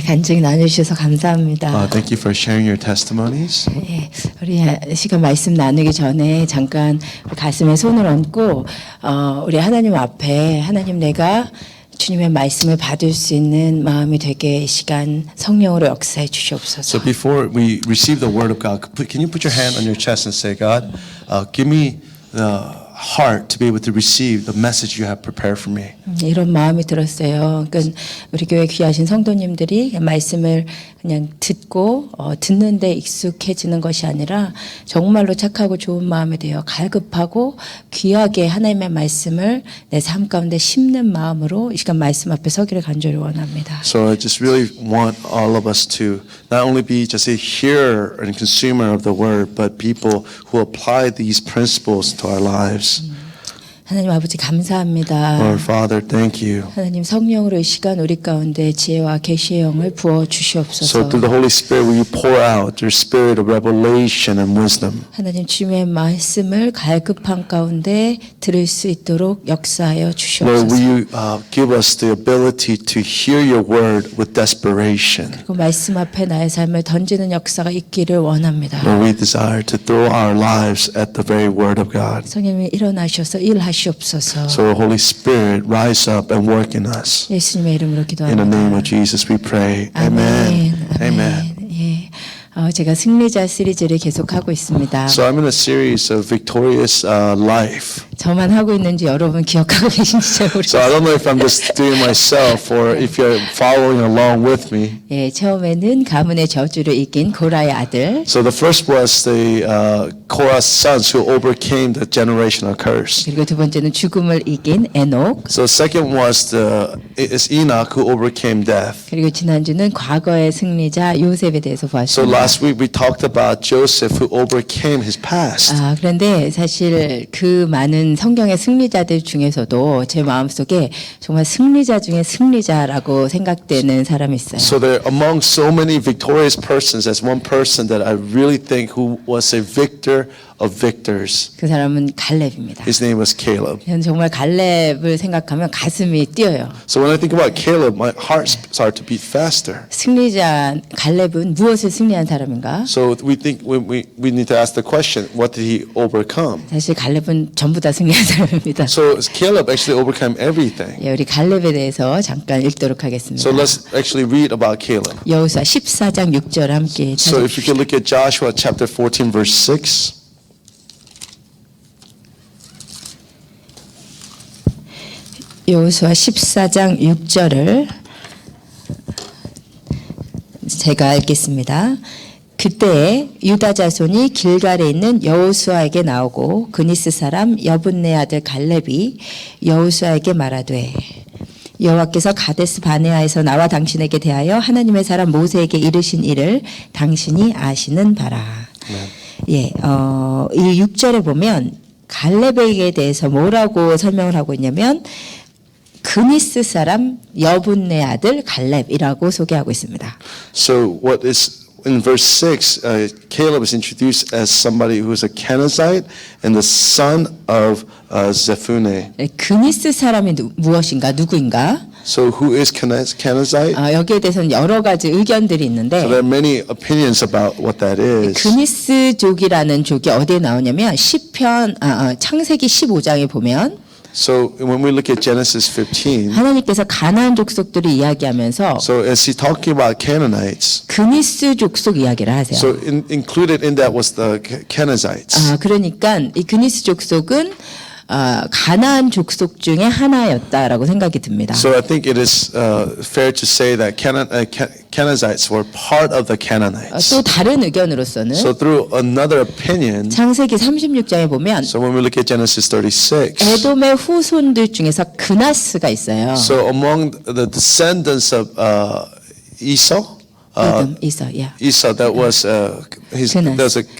간증 나누셔서 감사합니다. Thank you for sharing your testimonies. 예, 우리 시간 말씀 나누기 전에 잠깐 가슴에 손을 얹고 우리 하나님 앞에 하나님 내가 주님의 말씀을 받을 수 있는 마음이 되게 이 시간 성령으로 역사해 주시옵소서. So before we receive the word of God, can you put your hand on your chest and say, God, give me the heart to be able to receive the message you have prepared for me. 이런 마음이 들었어요. 그러니까 우리 교회 귀하신 성도님들이 말씀을 그냥 듣고 듣는데 익숙해지는 것이 아니라 정말로 착하고 좋은 마음이 되어 갈급하고 귀하게 하나님의 말씀을 내 삶 가운데 심는 마음으로 이 시간 말씀 앞에 서기를 간절히 원합니다. So I just really want all of us to not only be just a hearer and consumer of the word, but people who apply these principles to our lives. 하나님 아버지 감사합니다. Lord Father, thank you. 하나님 성령으로 이 시간 우리 가운데 지혜와 계시의 영을 부어 So 주시옵소서. through the Holy Spirit, will you pour out your spirit of revelation and wisdom? 하나님 주님의 말씀을 갈급한 가운데 들을 수 있도록 역사하여 Lord, 주시옵소서. will you give us the ability to hear your word with desperation? 그 말씀 앞에 나의 삶을 던지는 역사가 있기를 원합니다. Lord, we desire to throw our lives at the very word of God. 성령님 일어나셔서 일하시옵소서. So Holy Spirit, rise up and work in us. 예수님의 이름으로 In the 기도합니다. name of Jesus we pray. 아멘. Amen. 예. 제가 승리자 시리즈를 계속하고 있습니다. So I'm in a series of victorious life. 저만 하고 있는지 여러분 기억하고 계신지 잘 So I 모르겠어요. don't know if I'm just doing myself or if you're following along with me. 예, 처음에는 가문의 저주를 이긴 고라의 아들. So the first was the Korah's sons who overcame the generational curse. 그리고 두 번째는 죽음을 이긴 에녹. So second was is Enoch who overcame death. 그리고 지난주는 과거의 승리자 요셉에 대해서 So 보았습니다. last week we talked about Joseph who overcame his past. 그런데 사실 그 많은 성경의 승리자들 중에서도 제 마음속에 정말 승리자 중에 승리자라고 생각되는 사람이 있어요. So there among so many victorious persons, there's one person that I really think who was a victor of victors. 그 사람은 갈렙입니다. His name was Caleb. 저는 정말 갈렙을 생각하면 가슴이 뛰어요. So when I think about Caleb, my heart starts to beat faster. 승리자 갈렙은 무엇을 승리한 사람인가? So we think we need to ask the question, what did he overcome? 사실 갈렙은 전부 다 승리한 사람입니다. So Caleb actually overcame everything. 예, 우리 갈렙에 대해서 잠깐 읽도록 하겠습니다. So let's actually read about Caleb. 여호수아 14장 6절 함께 So if you could look at Joshua chapter 14 verse 6. 여호수아 14장 6절을 제가 읽겠습니다. 그때 유다 자손이 길갈에 있는 여호수아에게 나오고 그니스 사람 여분네 아들 갈렙이 여호수아에게 말하되 여호와께서 가데스 바네아에서 나와 당신에게 대하여 하나님의 사람 모세에게 이르신 일을 당신이 아시는 바라. 예, 이 6절에 보면 갈렙에게 대해서 뭐라고 설명을 하고 있냐면 그니스 사람 여분네 아들 갈렙이라고 소개하고 있습니다. So what is in verse 6, Caleb is introduced as somebody who is a Kenizzite and the son of Zephuneh. 그니스 사람이 무엇인가 누구인가? So who is Kenizzite? 여기에 대해서는 여러 가지 의견들이 So 있는데 there are many opinions about what that is. 그니스족이라는 족이 어디에 나오냐면 창세기 15장에 보면 So when we look at Genesis 15, 하나님께서 가나안 족속들을 이야기하면서 so as he's talking about Canaanites, 그니스 족속 이야기를 하세요. so included in that was the Kenizzites. 그러니까 이 그니스 족속은 가나안 족속 중에 하나였다라고 생각이 듭니다. So I think it is fair to say that Kenizzites were part of the Canaanites. 또 다른 의견으로서는 So through another opinion, 창세기 36장에 보면 so when we look at Genesis 36, 에돔의 후손들 중에서 그나스가 있어요. so among the descendants of Esau, Edom, Esau, yeah. Esau that was Kenas.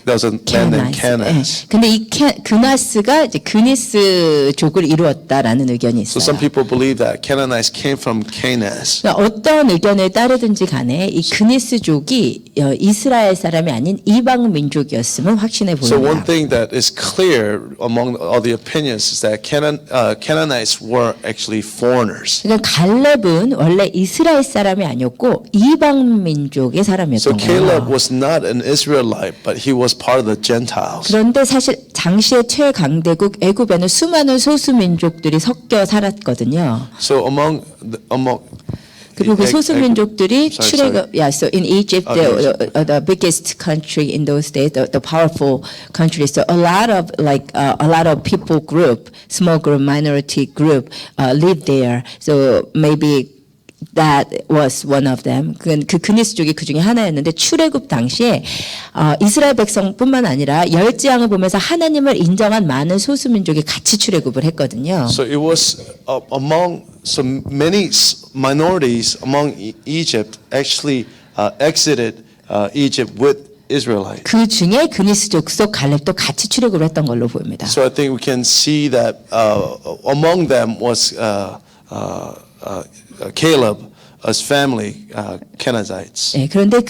there was a man named Kenas. 예. 근데 이 그나스가 이제 그니스족을 이루었다라는 의견이 So 있어요. some people believe that Canaanites came from Canas. 그러니까 어떤 의견을 따르든지 간에 이 그니스족이 이스라엘 사람이 아닌 이방 민족이었음을 확신해 So one 보입니다. thing that is clear among all the opinions is that Canaanites were actually foreigners. 그러니까 갈렙은 원래 이스라엘 사람이 아니었고 이방 민족의 So 사람이었던 Caleb 거예요. was not an Israelite, but he was part of the Gentiles. 그런데 사실 당시의 최강대국 애굽에는 수많은 소수 민족들이 섞여 살았거든요. So among 그리고 그 소수 민족들이 sorry. yeah, so in Egypt, Okay. the biggest country in those days, the powerful country, so a lot of people group, small group, minority group, lived there. So maybe that was one of them. 그 그니스족이 그 중에 하나였는데 출애굽 당시에 이스라엘 백성뿐만 아니라 열 재앙을 보면서 하나님을 인정한 많은 소수 민족이 같이 출애굽을 했거든요. So it was among so many minorities among Egypt actually exited Egypt with Israelites. 그 중에 그니스족 속 갈렙도 같이 출애굽을 했던 걸로 보입니다. So I think we can see that among them was Caleb, his family, Kenizzites. 네, 그런데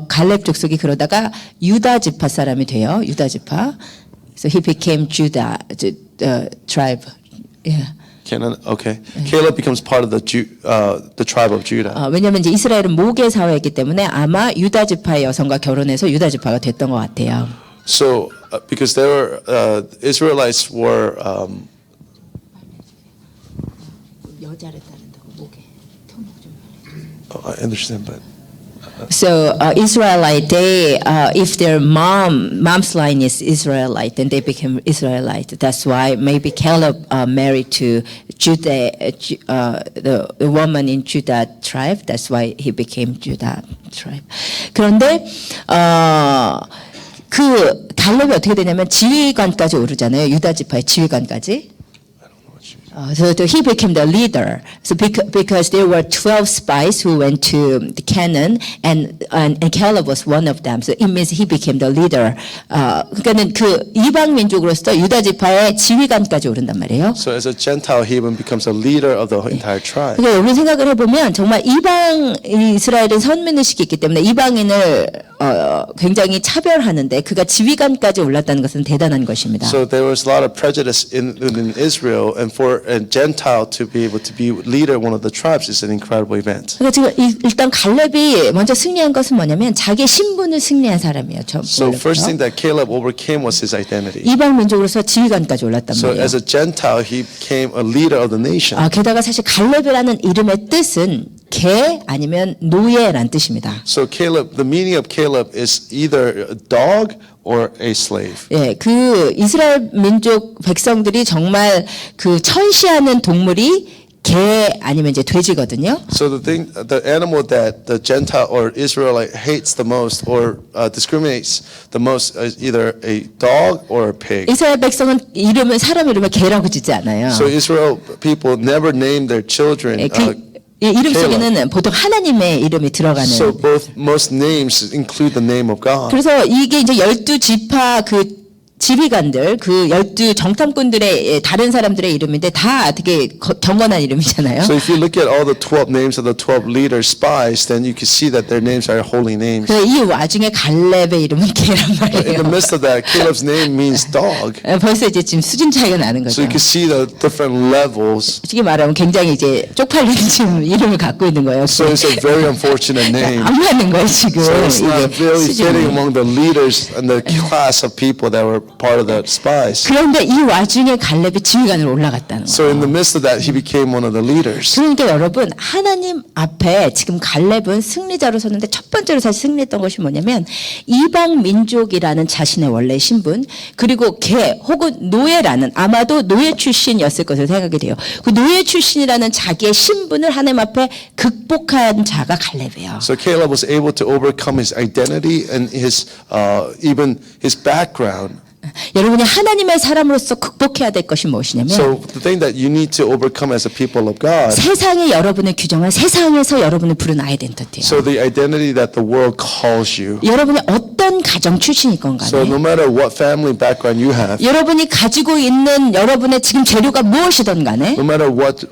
갈렙 족속이 그러다가 유다 지파 사람이 돼요. 유다 지파. So he became Judah tribe. Yeah. Okay. Caleb becomes part of the tribe of Judah. 왜냐하면 이제 이스라엘은 모계 사회이기 때문에 아마 유다 지파의 여성과 결혼해서 유다 지파가 됐던 것 같아요. So because there were Israelites were 여자를 따른다고 모계. I understand, but So Israelite, they if their mom's line is Israelite, then they became Israelite. That's why maybe Caleb married to Judah, the woman in Judah tribe. That's why he became Judah tribe. 그런데 그 갈렙이 어떻게 되냐면 지휘관까지 오르잖아요. 유다 지파의 지휘관까지. So he became the leader. So because there were 12 spies who went to Canaan, and Caleb was one of them. So it means he became the leader. 그러니까는 그 이방 민족으로서 유다 지파의 지휘관까지 오른단 말이에요. so as a Gentile, he even becomes a leader of the entire tribe. 그러니까 여러분 생각을 해보면 정말 이방 이스라엘은 선민의식이 있기 때문에 이방인을 굉장히 차별하는데 그가 지휘관까지 올랐다는 것은 대단한 것입니다. So there was a lot of prejudice in Israel, and for a Gentile to be able to be leader of one of the tribes is an incredible event. 그러니까 지금 일단 갈렙이 먼저 승리한 것은 뭐냐면 자기의 신분을 승리한 사람이에요. So first thing that Caleb overcame was his identity. 이방 민족으로서 지휘관까지 올랐단 So 말이에요. as a Gentile, he became a leader of the nation. 게다가 사실 갈렙이라는 이름의 뜻은 개 아니면 노예란 뜻입니다. So Caleb, the meaning of Caleb is either a dog or a slave. 예, 그 이스라엘 민족 백성들이 정말 그 천시하는 동물이 개 아니면 이제 돼지거든요. So the animal that the Gentile or Israelite hates the most or discriminates the most is either a dog or a pig. 이스라엘 백성은 사람 이름을 개라고 짓지 않아요. So Israel people never name their children. 예, 이 이름 속에는 보통 하나님의 이름이 들어가는. So most names include the name of God. 그래서 이게 이제 12지파 그 지휘관들, 그 12 정탐꾼들의 다른 사람들의 이름인데 다 되게 경건한 이름이잖아요. So if you look at all the 12 names of the 12 leader spies, then you can see that their names are holy names. 이 와중에 갈렙의 이름은 개란 In the 말이에요. midst of that, Caleb's name means dog. 벌써 이제 지금 수준 차이가 나는 So 거죠. you can see the different levels. 솔직히 말하면 굉장히 이제 쪽팔리는 지금 이름을 갖고 있는 거예요. So it's a very unfortunate name. 안 맞는 거예요 지금. So it's not 이게 really fitting 수준이. among the leaders and the class of people that were part of the spies. 그런데 이 와중에 갈렙이 지휘관으로 올라갔다는 So 거예요. in the midst of that, he became one of the leaders. 그러니까 여러분 하나님 앞에 지금 갈렙은 승리자로 섰는데 첫 번째로 사실 승리했던 것이 뭐냐면 이방 민족이라는 자신의 원래 신분 그리고 개 혹은 노예라는 아마도 노예 출신이었을 것으로 생각이 돼요. 그 노예 출신이라는 자기의 신분을 하나님 앞에 극복한 자가 갈렙이에요. So Caleb was able to overcome his identity and his even his background 여러분이 하나님의 사람으로서 극복해야 될 것이 무엇이냐면 So the thing that you need to overcome as a people of God. 세상이 여러분을 규정한 세상에서 여러분을 부른 아이덴티티예요. So the identity that the world calls you. 여러분이 어떤 가정 출신이건 So 간에 no matter what family background you have, 여러분이 가지고 있는 여러분의 지금 재료가 무엇이든 간에 no matter what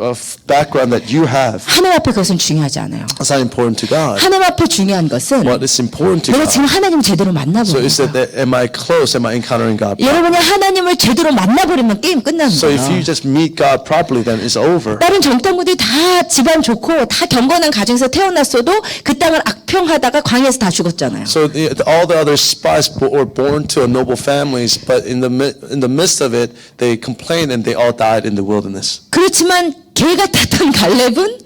background that you have, 하나님 앞에 그것은 중요하지 않아요. it's not important to God. 하나님 앞에 중요한 것은 What is important to 내가 God? 지금 하나님 제대로 So 만나보는 is 거예요. that am I close? Am I encountering God? 여러분이 하나님을 제대로 만나버리면 게임 끝나는 So if you 거예요. just meet God properly, then it's over. 다른 정탐구들이 다 집안 좋고 다 경건한 가정에서 태어났어도 그 땅을 악평하다가 광야에서 다 죽었잖아요. So all the other spies were born to noble families, but in the midst of it, they complained and they all died in the wilderness. 그렇지만 개 같았던 갈렙은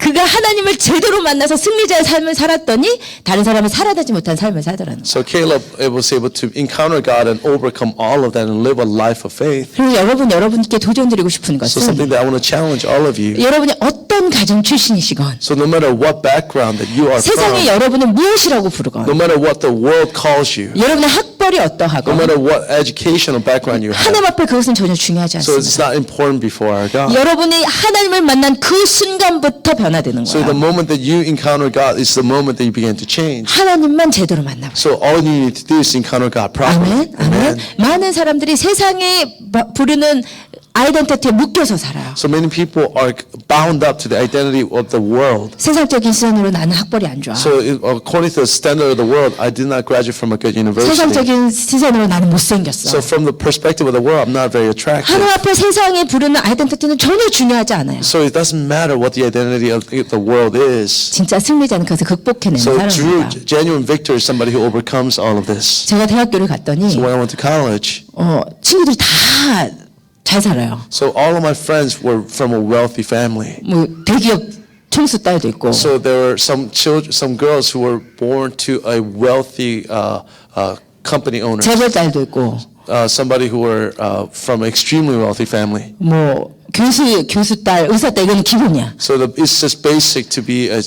그가 하나님을 제대로 만나서 승리자의 삶을 살았더니 다른 사람은 살아나지 못한 삶을 살더라는 거예요. So Caleb was able to encounter God and overcome all of that and live a life of faith. 그리고 여러분께 도전드리고 싶은 So 것은 something that I want to challenge all of you. 여러분이 어떤 가정 출신이시건 So no matter what background that you are 세상에 from, 여러분을 무엇이라고 부르건 no matter what the world calls you, 여러분의 학벌이 no 어떠하건 matter what educational background you have, 하나님 앞에 그것은 전혀 중요하지 so 않습니다. it's not important before our God. 여러분이 하나님을 만난 그 순간부터 변화되는 So the 거예요. moment that you encounter God is the moment that you begin to change. 하나님만 제대로 만나보세요. So all you need to do is encounter God properly. 아멘. 아멘. 많은 사람들이 세상에 부르는 아이덴티티에 묶여서 살아요. So many people are bound up to the identity of the world. 세상적인 시선으로 나는 학벌이 안 좋아. So according to the standard of the world, I did not graduate from a good university. 세상적인 시선으로 나는 못생겼어. So from the perspective of the world, I'm not very attractive. 하나님 앞에 세상에 부르는 아이덴티티는 전혀 중요하지 않아요. So it doesn't matter what the identity of the world is. 진짜 승리자는 그것을 극복해내는 So true, 사람입니다. genuine victor is somebody who overcomes all of this. 제가 대학교를 갔더니 So when I went to college, 친구들이 다 잘 살아요. so all of my friends were from a wealthy family. 뭐 대기업 총수 딸도 있고 So there were some children, some girls who were born to a wealthy company owner. 재벌 딸도 있고 Somebody who were from extremely wealthy family. 뭐 교수 딸, 의사 딸 이건 기본이야. So it's just basic to be a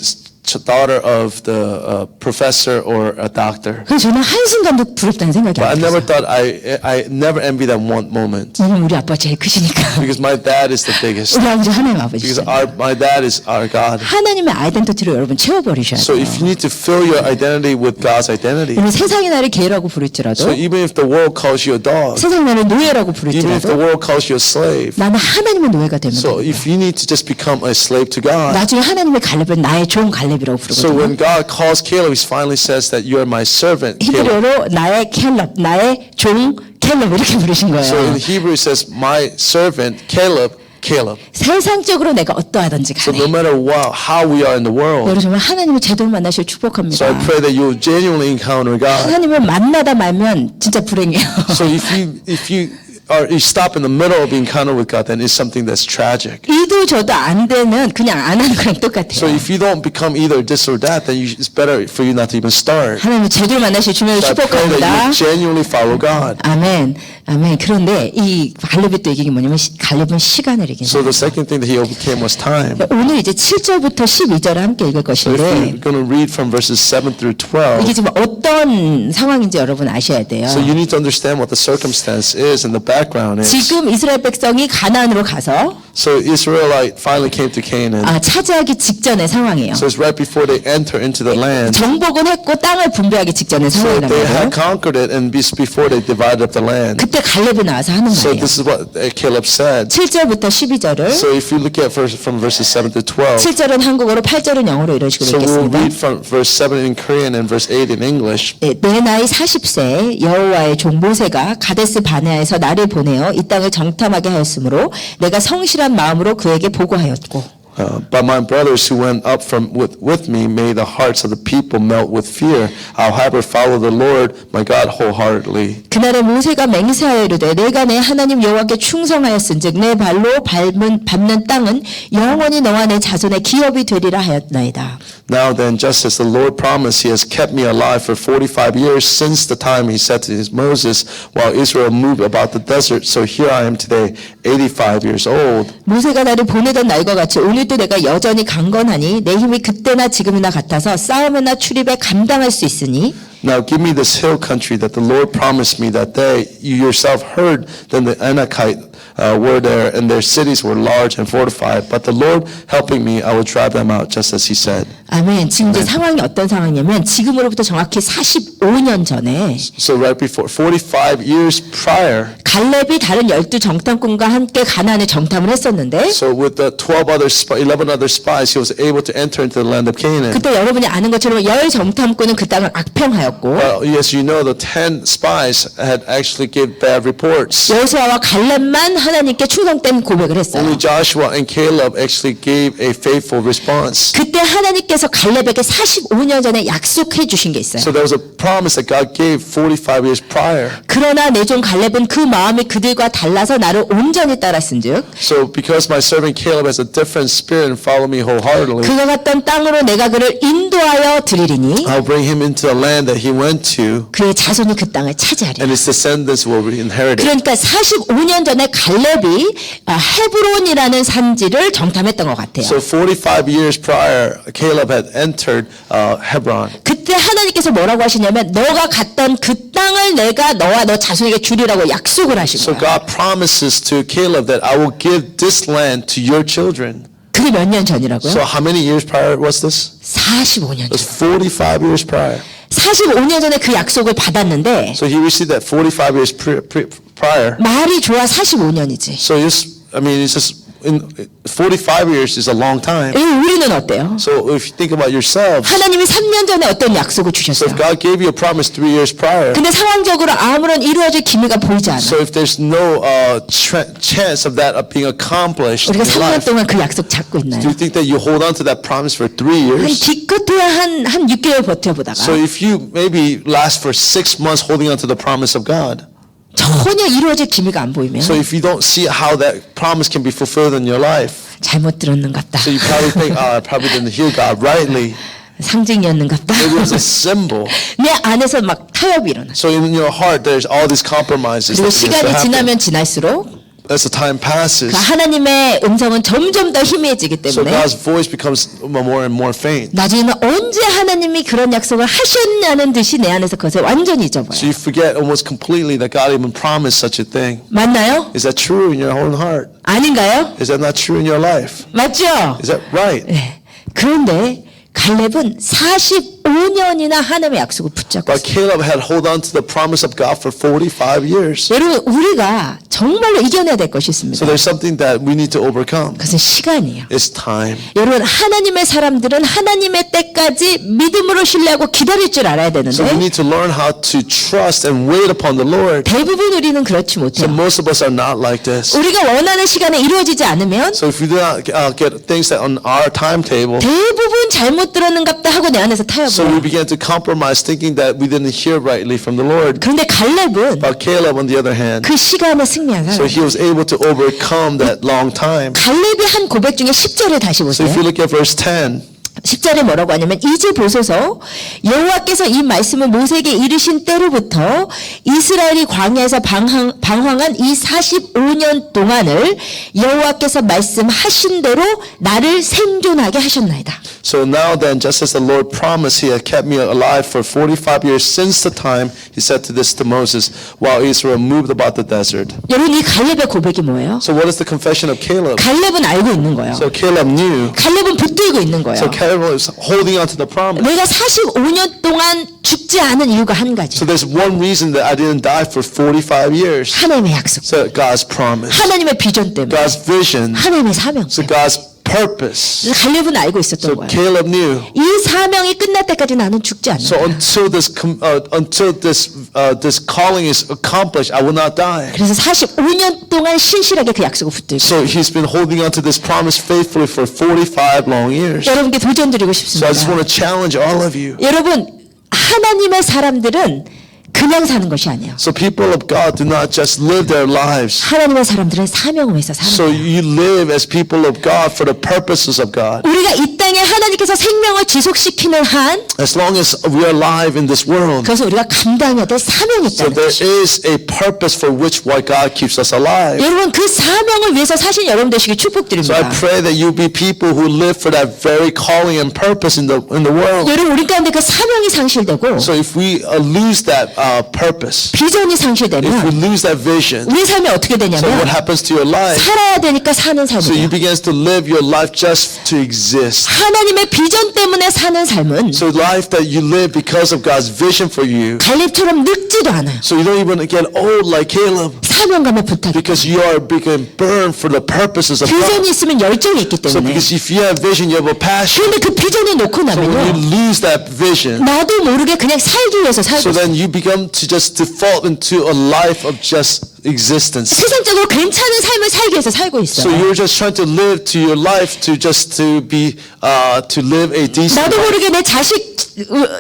daughter of the professor or a doctor. 그래서 저는 한순간도 부럽다는 생각이 But I 안 never 들었어요. thought I never envy that one moment 왜냐면 우리 아빠 제일 크시니까. because my dad is the biggest. 우리 아버지 하나님 Because 아버지잖아요. my dad is our God. 하나님의 아이덴티티로 여러분 채워버리셔야 So 돼요. if you need to fill your identity with God's identity, 여러분 세상이 나를 개라고 부를지라도 so even if the world calls you a dog, 세상이 나를 노예라고 even if the 부를지라도 world calls you a slave, 나는 하나님의 노예가 되면 so 됩니다. if you need to just become a slave to God, 나중에 하나님의 갈렙은 나의 종 갈렙이라고 so 부르거든요. when God calls Caleb, he finally says that you are my servant, Caleb. 히브리어로 나의 캘럽, 나의 종 캘럽 이렇게 부르신 So in 거예요. Hebrew it says my servant Caleb, Caleb. 세상적으로 내가 어떠하든지 So no 간에 matter how we are in the world, 여러분 정말 하나님을 제대로 만나실 so I 축복합니다. pray that you will genuinely encounter God. 하나님을 만나다 말면 진짜 불행해요. So if you stop in the middle of the encounter with God, then it's something that's tragic. 이도 저도 안 되면 그냥 안 하는 거랑 So 똑같아요. if you don't become either this or that, then it's better for you not to even start. 하나님을 제대로 만나실 주님을 So I pray that 축복합니다. you genuinely follow God. 아멘. 아멘. 그런데 이 갈렙이 또 이기는 뭐냐면 갈렙은 시간을 이긴 So 거예요. the second thing that he overcame was time. 오늘 이제 7절부터 12절을 함께 읽을 So if 것인데 we're going to read from verses 7 through 12, 이게 지금 어떤 상황인지 여러분 아셔야 돼요. so you need to understand what the circumstance is and the background is. 지금 이스라엘 백성이 가나안으로 가서 So Israelite finally came to Canaan. 차지하기 직전의 상황이에요. So it's right before they enter into the land. 정복은 했고 땅을 분배하기 직전의 So 상황이란 they 말이에요. had conquered it and before they divided up the land. 그때 갈렙이 나와서 하는 So 말이에요. this is what Caleb said. 7절부터 12절을 So if you look at from verses 7 to 12, 7절은 한국어로 8절은 영어로 이런 식으로 so we'll 읽겠습니다. read from verse 7 in Korean and verse 8 in English. 내 나이 40세 여호와의 종 모세가 가데스 바네아에서 나를 보내어 이 땅을 정탐하게 하였으므로 내가 성실한 마음으로 그에게 보고하였고 But my brothers who went up from with me made the hearts of the people melt with fear. I'll however follow the Lord my God wholeheartedly. 그날에 모세가 맹세하여 이르되 내가 내 하나님 여호와께 충성하였은즉 내 발로 밟는 땅은 영원히 너와 내 자손의 기업이 되리라 하였나이다. Now then, just as the Lord promised, he has kept me alive for 45 years since the time he said to Moses, while Israel moved about the desert. So here I am today, 85 years old. 모세가 나를 보내던 날과 같이 오늘도 내가 여전히 강건하니 내 힘이 그때나 지금이나 같아서 싸움이나 출입에 감당할 수 있으니 Now give me this hill country that the Lord promised me that they, you yourself heard that the Anakite were there and their cities were large and fortified. But the Lord helping me, I will drive them out just as he said. 아멘. 지금 이제 상황이 어떤 상황이냐면 지금으로부터 정확히 45년 전에 So right before, 45 years prior, 갈렙이 다른 12 정탐꾼과 함께 가나안에 정탐을 했었는데 so with the 11 other spies, he was able to enter into the land of Canaan. 그때 여러분이 아는 것처럼 10 정탐꾼은 그 땅을 악평하였고 Well, yes, you know the 10 spies had actually gave bad reports. 여호수아와 갈렙만 하나님께 충성된 고백을 했어요. Only Joshua and Caleb actually gave a faithful response. 그때 하나님께서 갈렙에게 45년 전에 약속해 주신 게 있어요. So there was a promise that God gave 45 years prior. 그러나 내 종 갈렙은 그 마음이 그들과 달라서 나를 온전히 따랐은즉 So because my servant Caleb has a different spirit and follow me wholeheartedly, 그가 갔던 땅으로 내가 그를 인도하여 드리리니 I'll bring him into the land that he went to, 그의 자손이 그 땅을 차지하리라. and his descendants will inherit it. 그러니까 45년 전에 갈렙이 헤브론이라는 산지를 정탐했던 것 같아요. So 45 years prior, Caleb had entered Hebron. 그때 하나님께서 뭐라고 하시냐면 너가 갔던 그 땅을 내가 너와 너 자손에게 주리라고 약속을 하신 So 거예요. God promises to Caleb that I will give this land to your children. 그게 몇 년 전이라고요? So how many years prior was this? 45년 It was 전. 45 years prior. 45년 전에 그 약속을 받았는데 So he received that 45 years prior. 말이 좋아 45년이지. So it's just 45 years is a long time. 우리는 어때요? So if you think about yourselves, 하나님이 3년 전에 어떤 약속을 so 주셨어요. if God gave you a promise 3 years prior, 근데 상황적으로 아무런 이루어질 기미가 보이지 않아. so if there's no chance of that being accomplished in 우리가 your 3년 life, 동안 그 약속 잡고 do 있나요? you think that you hold on to that promise for 3 한 years? 기껏해야 한 6개월 버텨보다가 So if you maybe last for 6 months holding on to the promise of God, 전혀 이루어질 기미가 안 보이면 so if you don't see how that promise can be fulfilled in your life, 잘못 들었는 것 같다. so you probably think, I probably didn't hear God rightly. 상징이었는 것 같다. Maybe it was a symbol. 내 안에서 막 타협이 일어나. So in your heart, there's all these compromises 그리고 that begins to 시간이 happen. 지나면 지날수록 As the time passes, 그 하나님의 음성은 점점 더 희미해지기 so 때문에 God's voice becomes more and more faint. 나중에는 언제 하나님이 그런 약속을 하셨냐는 듯이 내 안에서 그것을 완전히 So 잊어버려요. you forget almost completely that God even promised such a thing. 맞나요? Is that true in your own heart? 아닌가요? Is that not true in your life? 맞죠? Is that right? 네. 그런데 갈렙은 45년이나 하나님의 약속을 붙잡고 But 있어요. Caleb had hold on to the promise of God for 45 years. 여러분 우리가 정말로 이겨내야 될 것이 있습니다. So there's something that we need to overcome. 그것은 시간이에요. It's time. 여러분 하나님의 사람들은 하나님의 때까지 믿음으로 신뢰하고 기다릴 줄 알아야 So we 되는데 need to learn how to trust and wait upon the Lord. 대부분 우리는 그렇지 So 못해요. most of us are not like this. 우리가 원하는 시간에 이루어지지 않으면 So if we do not get things that on our timetable, 대부분 잘못 들었는갑다 하고 내 안에서 so we 타협을 해요. began to compromise thinking that we didn't hear rightly from the Lord. 그런데 갈렙은 But Caleb, on the other hand, 그 시간에 승리한 so 사람. he was able to overcome that long time. 갈렙이 한 고백 중에 10절을 다시 So if 보세요. you look at verse 10, 10절에 뭐라고 하냐면 이제 보소서 여호와께서 이 말씀을 모세에게 이르신 때로부터 이스라엘이 광야에서 방황한 이 45년 동안을 여호와께서 말씀하신 대로 나를 생존하게 하셨나이다. so now then, just as the Lord promised, he had kept me alive for 45 years since the time he said to this to Moses, while Israel moved about the desert. 여러분 이 갈렙의 고백이 뭐예요? So what is the confession of Caleb? 갈렙은 알고 있는 거예요. So Caleb knew. 갈렙은 붙들고 있는 거예요. So Caleb was holding on to the promise. 내가 45년 동안 죽지 않은 이유가 한 가지. So there's one reason that I didn't die for 45 years. 하나님의 약속, So God's promise, 하나님의 비전 때문에, God's vision, 하나님의 사명 so 때문에. God's purpose. 갈렙은 알고 있었던 So 거예요. Caleb knew. 이 사명이 끝날 때까지 나는 죽지 So 않는다. until this calling is accomplished, I will not die. 그래서 45년 동안 신실하게 그 약속을 붙들고 So he's been holding on to this promise faithfully for 45 long years. 여러분께 도전 드리고 So I just 싶습니다. want to challenge all of you. 여러분 하나님의 사람들은 그냥 사는 것이 아니에요. So people of God do not just live their lives. 하나님의 사람들은 사명을 위해서 사는 So 거예요. you live as people of God for the purposes of God. 우리가 이 땅에 하나님의 하나님께서 생명을 지속시키는 한 as long as we are alive in this world, 그것은 우리가 감당해야 될 사명이 so 있다는 there 것이죠. is a purpose for which why God keeps us alive. 여러분 그 사명을 위해서 사신 여러분 되시길 So I 축복드립니다. pray that you be people who live for that very calling and purpose in the world. 여러분 우리 가운데 그 사명이 상실되고 So if we lose that purpose, 비전이 if we 상실되면 lose that vision, 우리 삶이 어떻게 so what 되냐면 happens to your life? 살아야 되니까 사는 So 삶이에요. you begin to live your life just to exist. 하나님의 비전 때문에 사는 삶은 So life that you live because of God's vision for you. 갈렙처럼 늙지도 않아요. So you don't even get old like Caleb 사명감에 불타기. because you are being burned for the purposes of God. 비전이 있으면 열정이 있기 So 때문에. because if you have vision, you have a passion. 그런데 그 비전을 놓고 So when you 나면요. lose that vision, 나도 모르게 그냥 살기 위해서 살고 so 있어요. then you become to just default into a life of just existence. 세상적으로 괜찮은 삶을 살기 위해서 살고 So 있어요. you're just trying to live to your life to just to be to live a decent 나도 life. 모르게 내 자식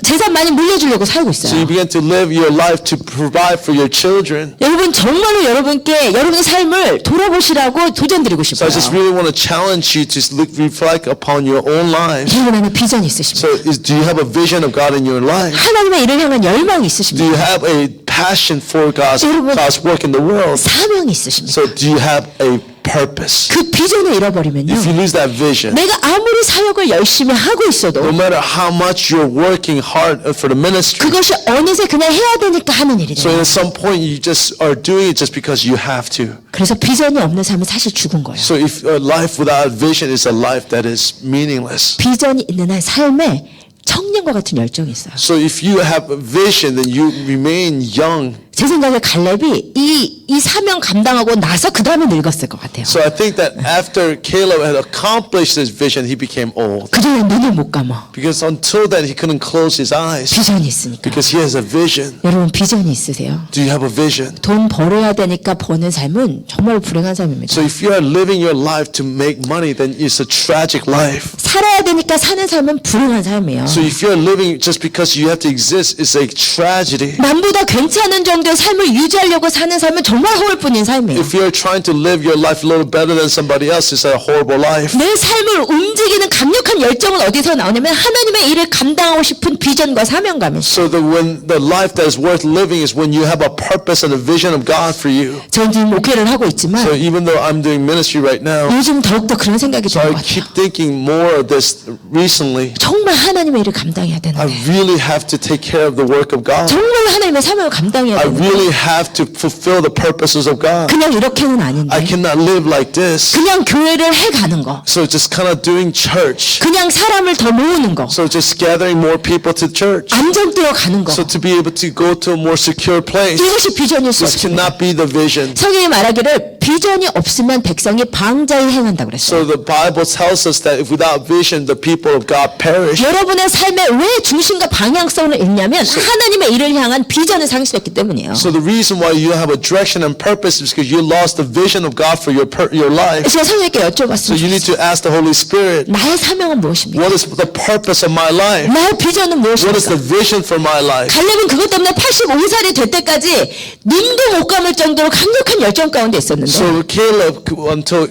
재산 많이 물려주려고 살고 So you 있어요. begin to live your life to provide for your children. 여러분 정말로 여러분께 여러분의 삶을 돌아보시라고 도전드리고 So I just 싶어요. really want to challenge you to reflect upon your own lives. 여러분 안에 비전이 있으십니까? So do you have a vision of God in your life? 하나님의 일을 향한 열망이 Do 있으십니까? you have a passion for 여러분, God's work in the world? 사명이 있으십니까? So do you have a purpose? 그 비전을 잃어버리면요. If you lose that vision, 내가 아무리 사역을 열심히 하고 있어도 no matter how much you're working hard for the ministry, 그것이 어느새 그냥 해야 되니까 하는 일이 so 돼요. at some point you just are doing it just because you have to. 그래서 비전이 없는 삶은 사실 죽은 거예요. So if a life without vision is a life that is meaningless. 비전이 있는 한 삶에 청년과 같은 열정이 있어요. So if you have a vision, then you remain young. 제 생각에 갈렙이 이 사명 감당하고 나서 그 다음에 늙었을 것 같아요. So I think that after Caleb had accomplished his vision, he became old. 그동안 눈을 못 감아. Because until then, he couldn't close his eyes. 비전이 있으니까. Because he has a vision. 여러분 비전이 있으세요? Do you have a vision? 돈 벌어야 되니까 버는 삶은 정말 불행한 삶입니다. So if you are living your life to make money, then it's a tragic life. 살아야 되니까 사는 삶은 불행한 삶이에요. So if you're living just because you have to exist, it's a tragedy. 남보다 괜찮은 정도의 삶을 유지하려고 사는 삶은 정말 허울뿐인 삶이에요. If you're trying to live your life a little better than somebody else, it's a horrible life. 내 삶을 움직이는 강력한 열정은 어디서 나오냐면 하나님의 일을 감당하고 싶은 비전과 사명감이에요. So when the life that is worth living is when you have a purpose and a vision of God for you. 전 지금 목회를 하고 있지만 So even though I'm doing ministry right now, 요즘 더욱더 그런 생각이 so 드는 I 것 같아요. keep thinking more of this recently. 정말 하나님의 일을 감당해야 I 되는데 really have to take care of the work of God. 정말 하나님의 사명을 감당해야 I 되는데 really have to fulfill the purposes of God. 그냥 이렇게는 I 아닌데 cannot live like this. 그냥 교회를 해가는 거 So just kind of doing church. 그냥 사람을 더 모으는 거 So just gathering more people to church. 안정되어 가는 거 So to be able to go to a more secure place. 이것이 비전일 수 This 있습니다. cannot be the vision. 성경이 말하기를 비전이 없으면 백성이 방자히 행한다고 그랬어요. So the Bible tells us that if without vision, the people of God perish. 여러분의 삶의 왜 중심과 방향성을 잃냐면 하나님의 일을 향한 비전을 상실했기 때문이에요. So the reason why you have a direction and purpose is because you lost the vision of God for your life. 제가 성령님께 So 여쭤봤습니다. you need to ask the Holy Spirit, 나의 사명은 무엇입니까? what is the purpose of my life? 나의 비전은 What is the 무엇입니까? vision for my life? 갈렙은 그것 때문에 85살이 될 때까지 눈도 못 감을 정도로 강력한 열정 가운데 있었는데 So Caleb,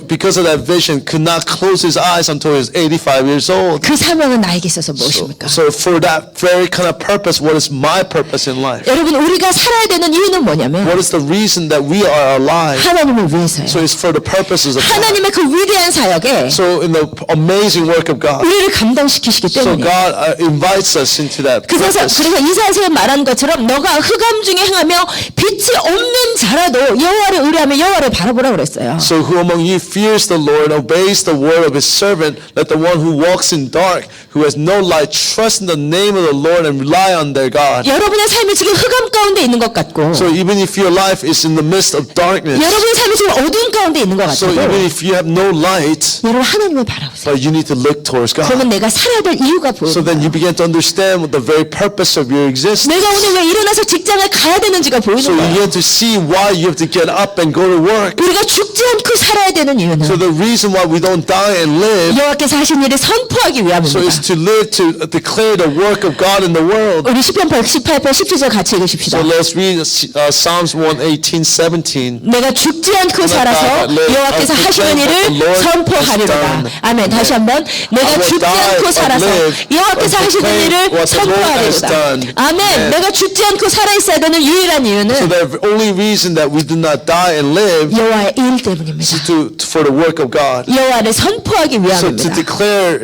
because of that vision, could not close his eyes until he was 85 years old. 그 사명은 나에게 있어서 무엇입니까? So for that very kind of purpose, what is my purpose in life? 여러분 우리가 살아야 되는 이유는 뭐냐면 What is the reason that we are alive? 하나님을 위해서요. So it's for the purposes of God. 하나님의 그 위대한 사역에 So in the amazing work of God. 우리를 감당시키시기 So 때문에 God invites us into that 그래서 purpose. 이사야서에 말한 것처럼 너가 흑암 중에 행하며 빛이 없는 자라도 여호와를 의뢰하며 여호와를 바라보라 그랬어요. So who among you fears the Lord, obeys the word of his servant, let the one who walks in dark, who has no light, trust in the name of the Lord and rely on their God. 여러분의 삶이 지금 흑암 가운데 있는 것 같고 So even if your life is in the midst of darkness, 여러분의 삶이 지금 어두운 가운데 있는 것 so 같아도 even if you have no light, 여러분 하나님을 바라보세요. but you need to look towards God. 그러면 내가 살아야 될 이유가 So 보여요. then you begin to understand the very purpose of your existence. 내가 오늘 왜 일어나서 직장을 가야 되는지가 보이는 So you 거예요. begin to see why you have to get up and go to work. 우리가 죽지 않고 살아야 되는 이유는 So the reason why we don't die and live, 여호와께서 하신 일을 선포하기 so 위함입니다. is to live to declare the work of God in the world. 우리 시편 118편 17절 같이 읽으십시다. So let's read Psalms 118, 17. 내가 죽지 않고 살아서 여호와께서 하시는 일을 선포하리로다. 아멘. 다시 한번 내가 죽지 않고 살아서 여호와께서 하시는 일을 선포하리로다. 아멘. 내가 죽지 않고 살아 있어야 되는 유일한 So 이유는 the only reason that we do not die and live 여호와의 일 때문입니다. is for the work of God. 여호와를 선포하기 So to 위함입니다. declare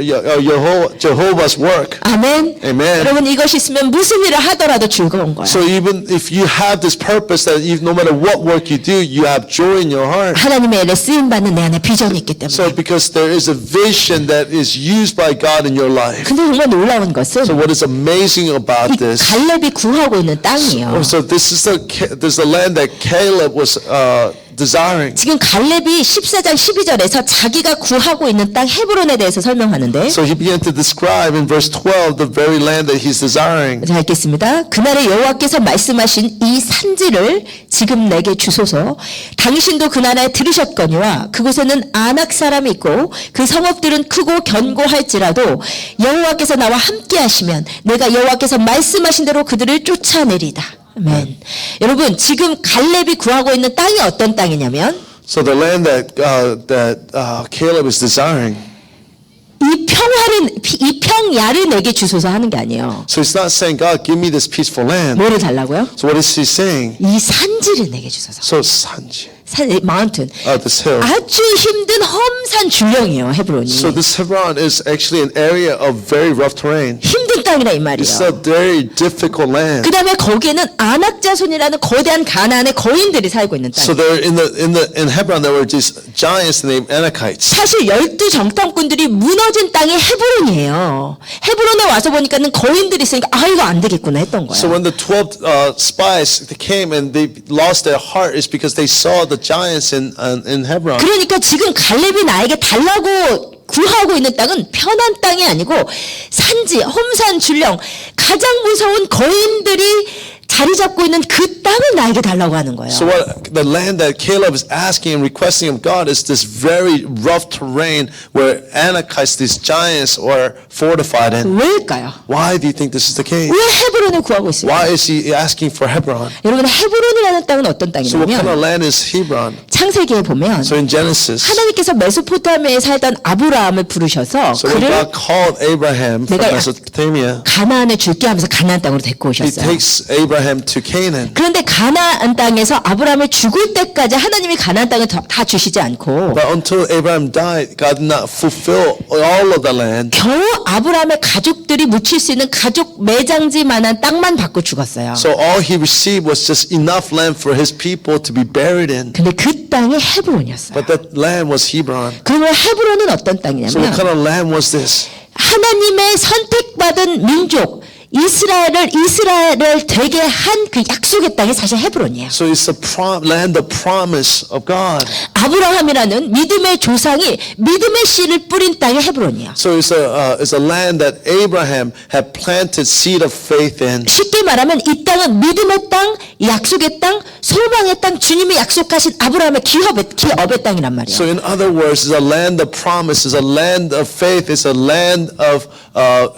Jehovah's work. 아멘. Amen. 여러분 이것이 있으면 무슨 일을 하더라도 즐거운 거예요. So even if you have this purpose that no matter what work you do, you have joy in your heart. 하나님의 일에 쓰임 받는 내 안에 비전이 있기 때문에. So because there is a vision that is used by God in your life. 근데 정말 놀라운 것은 So what is amazing about 이 this? 갈렙이 구하고 있는 땅이에요. So this is the land that Caleb was desiring. 지금 갈렙이 14장 12절에서 자기가 구하고 있는 땅 헤브론에 대해서 설명하는데 So he began to describe in verse 12 the very land that he's desiring. 자 읽겠습니다. 그날에 여호와께서 말씀하신 이 산지를 지금 내게 주소서. 당신도 그날에 들으셨거니와 그곳에는 아낙 사람이 있고 그 성읍들은 크고 견고할지라도 여호와께서 나와 함께 하시면 내가 여호와께서 말씀하신 대로 그들을 쫓아내리다. 아멘. 여러분 지금 갈렙이 구하고 있는 땅이 어떤 땅이냐면 So the land that Caleb is desiring. 이 평야를 내게 주소서 하는 게 아니에요. So he's not saying, God, give me this peaceful land. 뭐를 달라고요? So what is he saying? 이 산지를 내게 주소서. So 산지, 마운틴. this hill. 아주 힘든 험산 줄령이에요, 헤브론이. So this Hebron is actually an area of very rough terrain. 힘든 땅이라 이 It's 말이에요. a very difficult land. 그 다음에 거기에는 아낙 자손이라는 거대한 가나안의 거인들이 살고 있는 So 땅. there in Hebron there were these giants named Anakites. 사실 12정탐꾼들이 무너진 땅이 헤브론이에요. 헤브론에 와서 보니까는 거인들이 있으니까 아 이거 안 되겠구나 했던 So 거예요. when the 12 spies came and they lost their heart, is because they saw the giants in Hebron. 그러니까 지금 갈렙이 나에게 달라고 구하고 있는 땅은 편한 땅이 아니고 산지, 험산 줄령, 가장 무서운 거인들이 자리 잡고 있는 그 땅을 나에게 달라고 하는 거예요. So what the land that Caleb is asking and requesting of God is this very rough terrain where Anakites, these giants, are fortified in. 왜일까요? Why do you think this is the case? 왜 헤브론을 구하고 있어요? Why is he asking for Hebron? 여러분 헤브론이라는 땅은 어떤 So what kind of 땅이냐면 land is Hebron? 창세기에 보면 So in Genesis, 하나님께서 메소포타미아에 살던 아브라함을 부르셔서 so when 그를 God called Abraham from 내가 Mesopotamia, 가나안에 줄게 하면서 가나안 땅으로 데리고 he 오셨어요. takes Abraham to Canaan. 그런데 가나안 땅에서 아브라함이 죽을 때까지 하나님이 가나안 땅을 다 주시지 않고 But until Abraham died, God did not fulfill all of the land. 겨우 아브라함의 가족들이 묻힐 수 있는 가족 매장지만한 땅만 받고 죽었어요. So all he received was just enough land for his people to be buried in. 근데 그 땅이 헤브론이었어요. But that land was Hebron. 그러면 헤브론은 어떤 So what 땅이냐면 kind of land was this? 하나님의 선택받은 민족 이스라엘을 되게 한 그 약속의 땅이 사실 헤브론이에요. So it's the land of promise of God. 아브라함이라는 믿음의 조상이 믿음의 씨를 뿌린 땅이 헤브론이에요. So it's a land that Abraham had planted seed of faith in. 쉽게 말하면 이 땅은 믿음의 땅, 약속의 땅, 소망의 땅, 주님이 약속하신 아브라함의 기업의 땅이란 말이에요. So in other words, it's a land of promise, it's a land of faith, it's a land of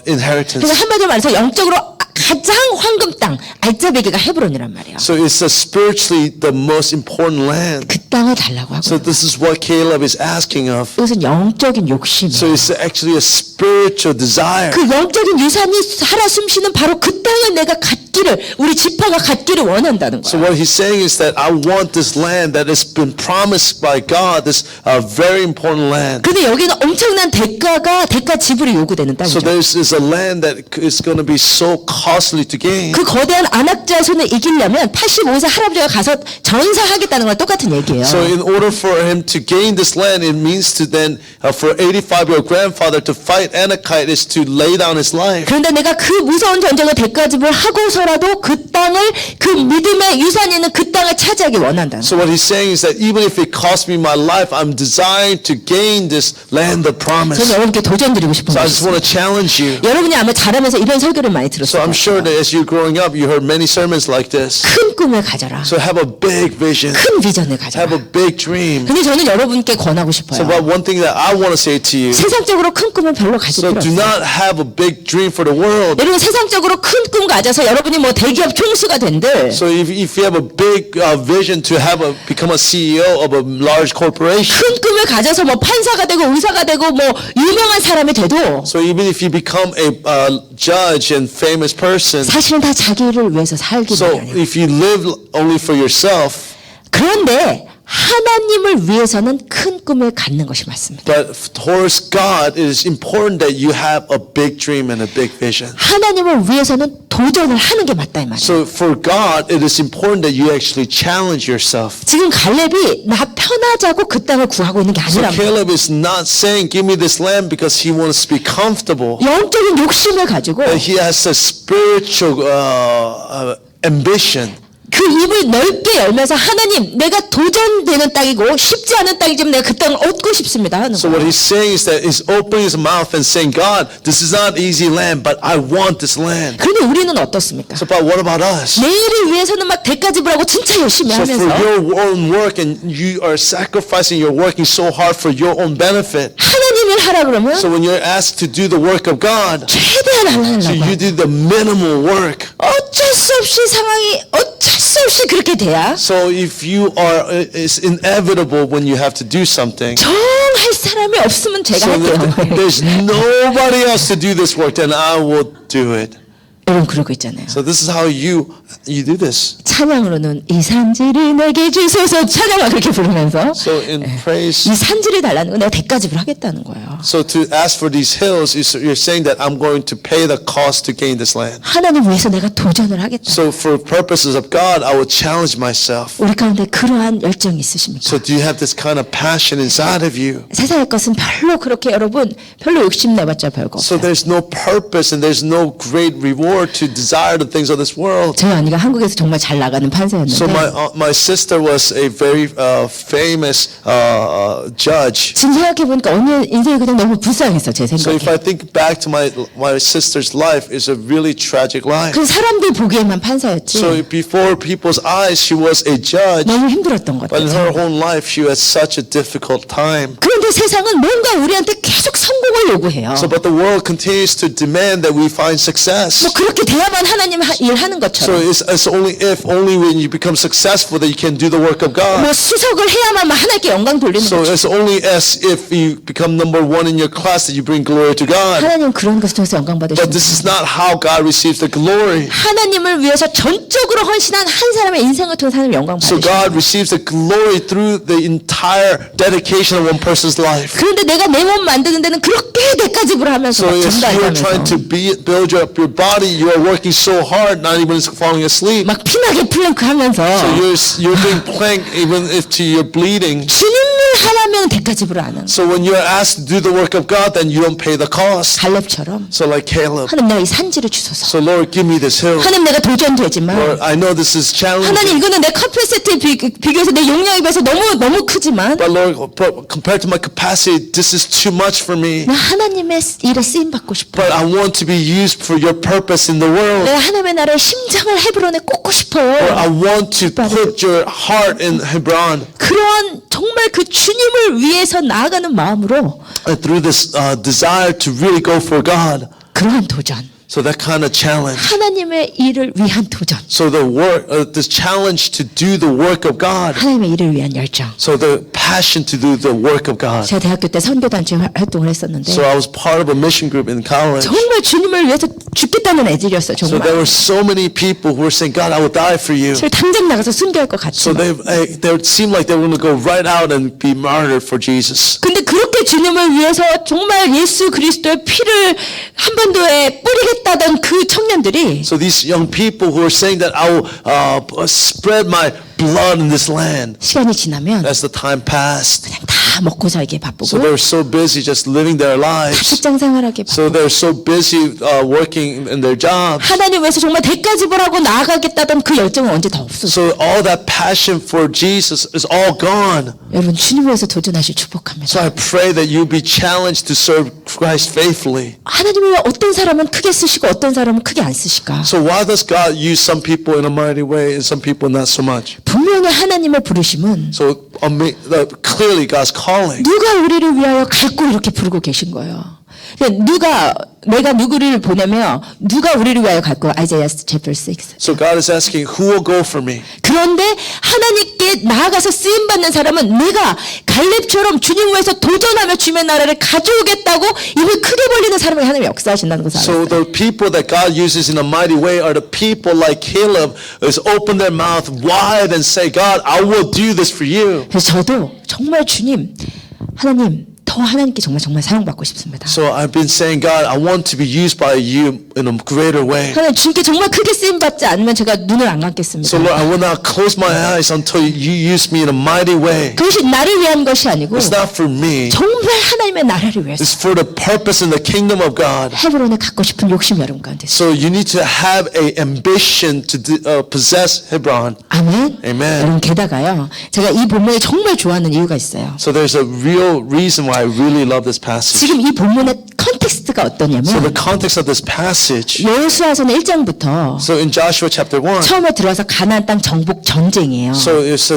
inheritance. 그래서 한마디로 말해서 영적으로 가장 황금 땅, 알짜배기가 헤브론이란 말이에요. So it's spiritually the most important land. 그 땅을 달라고 하고 So this is what Caleb is asking of. 이것은 영적인 욕심이에요. So it's actually a spiritual desire. 그 영적인 유산이 살아 숨쉬는 바로 그 땅을 내가 갖기를 우리 지파가 갖기를 원한다는 So 거예요. what he's saying is that I want this land that has been promised by God, this very important land. 근데 여기는 엄청난 대가 지불이 요구되는 So 땅이죠. this is a land that is going to be so costly to gain. 그 거대한 아낙자손을 이기려면 85세 할아버지가 가서 전사하겠다는 거랑 똑같은 얘기예요. So in order for him to gain this land, it means to then, for 85-year-old grandfather to fight Anakite is to lay down his life. 그런데 내가 그 무서운 전쟁을 대가집을 하고서 위해서라도 그 땅을 그 믿음의 유산이 있는 그 땅을 차지하기 원한다. So what he's saying is that even if it costs me my life, I'm designed to gain this land of promise. 저는 여러분께 도전드리고 싶은 So I just 것입니다. want to challenge you. 여러분이 아마 자라면서 이런 설교를 많이 So 들었을 I'm sure 거예요. that as you're growing up, you heard many sermons like this. 큰 꿈을 가져라. So have a big vision. 큰 비전을 가져라. Have a big dream. 근데 저는 여러분께 권하고 So 싶어요. but one thing that I want to say to you, 세상적으로 큰 꿈은 별로 가질 so 필요 do 없어요. not have a big dream for the world. 여러분 세상적으로 큰 꿈 가져서 여러분이 뭐 대기업 총수가 된들 So if you have a big vision to become a CEO of a large corporation, 큰 꿈을 가져서 뭐 판사가 되고 의사가 되고 뭐 유명한 사람이 돼도 so even if you become a judge and famous person, 사실은 다 자기를 위해서 살기 so 마련이에요. if you live only for yourself, 그런데 하나님을 위해서는 큰 꿈을 갖는 것이 맞습니다. but towards God, it is important that you have a big dream and a big vision. 하나님을 위해서는 도전을 하는 게 맞다 이 말이에요. So for God, it is important that you actually challenge yourself. 지금 갈렙이 나 편하자고 그 땅을 구하고 있는 게 So 아니란 말이에요. Caleb is not saying, give me this land because he wants to be comfortable. 영적인 욕심을 가지고 But he has a spiritual ambition. 그 입을 넓게 열면서 하나님 내가 도전되는 땅이고 쉽지 않은 땅이지만 내가 그 땅을 얻고 싶습니다 하는 So what 거예요. he's saying is that he's opening his mouth and saying, God, this is not easy land, but I want this land. 그런데 우리는 어떻습니까? So but what about us? 내일을 위해서는 막 대가 지불하고 진짜 열심히 So for 하면서 your own work, and you are sacrificing, you're working so hard for your own benefit. 하나님을 하라 그러면 So when you're asked to do the work of God, 최대한 so 하려고 you do the minimal work. 어쩔 수 없이 상황이 어쩔 수 없이 그렇게 돼야 So if you are, it's inevitable when you have to do something. 정할 사람이 없으면 제가 So 할게요. that there's nobody else to do this work, then I will do it. 여러분 그러고 있잖아요. So this is how you do this. 찬양으로는 이 산지를 내게 주소서 찬양을 그렇게 부르면서 So in praise, 이 산지를 달라는 건 내가 대가 지불하겠다는 거예요. so to ask for these hills, you're saying that I'm going to pay the cost to gain this land. 하나님 위해서 내가 도전을 하겠다. So for purposes of God, I will challenge myself. 우리 가운데 그러한 열정이 있으십니까? So do you have this kind of passion inside of you? 세상의 것은 별로 그렇게 여러분 별로 욕심 내봤자 별거 So 없어요. there's no purpose and there's no great reward to desire the things of this world. 저희 언니가 한국에서 정말 잘 나가는 판사였는데 So my sister was a very famous judge. 지금 생각해보니까 언니 인생이 그냥 너무 불쌍했어 제 So if 생각에. I think back to my sister's life, it's a really tragic life. 그 사람들 보기에만 판사였지 So before people's eyes, she was a judge, 너무 힘들었던 것 but in 같아요. her own life, she had such a difficult time. 그런데 세상은 뭔가 우리한테 계속 성공을 요구해요. So but the world continues to demand that we find success. 뭐 그렇게 돼야만 하나님 일하는 So 것처럼 it's only when you become successful that you can do the work of God. 뭐 수석을 해야만 막 하나님께 영광 돌리는 So 거죠. it's only as if you become number one in your class that you bring glory to God. 하나님 그런 것을 통해서 영광 But 받으십니다. this is not how God receives the glory. 하나님을 위해서 전적으로 헌신한 한 사람의 인생을 통해서 하나님 영광 So 받으십니다. God receives the glory through the entire dedication of one person's life. 그런데 내가 내 몸 만드는 데는 그렇게 대가집을 하면서 So 막 as you are trying to 전달하면서 build up your body, you are working so hard, not even falling asleep. 막 피나게 플랭크 하면서 So you're doing plank even if you're bleeding. 주님을 하라면 대가집을 안 하는 So when you're asked to do the work of God, then you don't pay the cost. 갈렙처럼 So like Caleb. 하나님 내가 이 산지를 주소서. So Lord, give me this hill. 하나님 내가 도전되지만 Lord, I know this is challenging. 하나님 이거는 내 카페세트에 비교해서 내 용량에 비해서 너무 크지만 But Lord, compared to my capacity, this is too much for me. 나 하나님의 일에 쓰임 받고 싶어. But I want to be used for your purpose in the world. 내가 하나님의 나라의 심장을 헤브론에 꽂고 Lord, 싶어요. I want to put your heart in Hebron. 그러한 정말 그 주님을 위해서 나아가는 마음으로 And through this desire to really go for God. 그러한 도전, So that kind of challenge. 하나님의 일을 위한 도전, So the work, this challenge to do the work of God. 하나님의 일을 위한 열정. So the passion to do the work of God. 제가 대학교 때 선교단체 활동을 했었는데 So I was part of a mission group in college. 정말 주님을 위해서 죽겠다는 애들이었어요. So there 정말. were so many people who were saying, God, I will die for you. 저 당장 나가서 순교할 것 So 같지만 they seemed like they were going to go right out and be martyred for Jesus. 근데 그렇게 주님을 위해서 정말 예수 그리스도의 피를 한반도에 뿌리겠다던 그 청년들이 So these young people who are saying that I will spread my blood in this land. 시간이 지나면 As the time passed, 그냥 다 다 먹고 살기에 바쁘고 So they're so busy just living their 다 lives. 직장 생활하기에 바쁘고 So they're so busy working in their jobs. 하나님 위해서 정말 대가 지불하고 나아가겠다던 그 열정은 언제 다 없어져. So all that passion for Jesus is all gone. 여러분 주님 위해서 도전하실 축복합니다. So I pray that you be challenged to serve Christ faithfully. 하나님이 왜 어떤 사람은 크게 쓰시고 어떤 사람은 크게 안 쓰실까? So why does God use some people in a mighty way and some people not so much? 분명히 하나님의 부르심은 So clearly God's calling. 누가 우리를 위하여 갈고 이렇게 부르고 계신 거예요. 그러니까 내가 누구를 보내며 누가 우리를 위하여 갈고 아이자야 chapter 6. So God is asking, who will go for me? 그런데 하나님께 나아가서 쓰임 받는 사람은 내가 갈렙처럼 주님 위해서 도전하며 주님의 나라를 가져오겠다고 입을 크게 벌리는 사람을 하나님이 역사하신다는 것을 So 알았어요. the people that God uses in a mighty way are the people like Caleb who open their mouth wide and say, God, I will do this for you. 그래서 저도 정말 주님, 하나님 더 하나님께 정말 사용받고 싶습니다. So I've been saying, God, I want to be used by you in a greater way. 하나님 주님께 정말 크게 쓰임 받지 않으면 제가 눈을 안 감겠습니다. So Lord, I will not close my eyes until you use me in a mighty way. 그것이 나를 위한 것이 아니고 It's not for me. 정말 하나님의 나라를 위해서 It's for the purpose in the kingdom of God. 헤브론에 갖고 싶은 욕심 여러분 가운데 있어요. So you need to have a ambition to possess Hebron. 아멘. Amen. 여러분 게다가요. 제가 이 본문을 정말 좋아하는 이유가 있어요. So there's a real reason why I really love this passage. 지금 이 본문의 컨텍스트가 어떠냐면 So the context of this passage. 여호수아서는 1장부터 So in Joshua chapter 1. 처음에 들어와서 가나안 땅 정복 전쟁이에요. So it's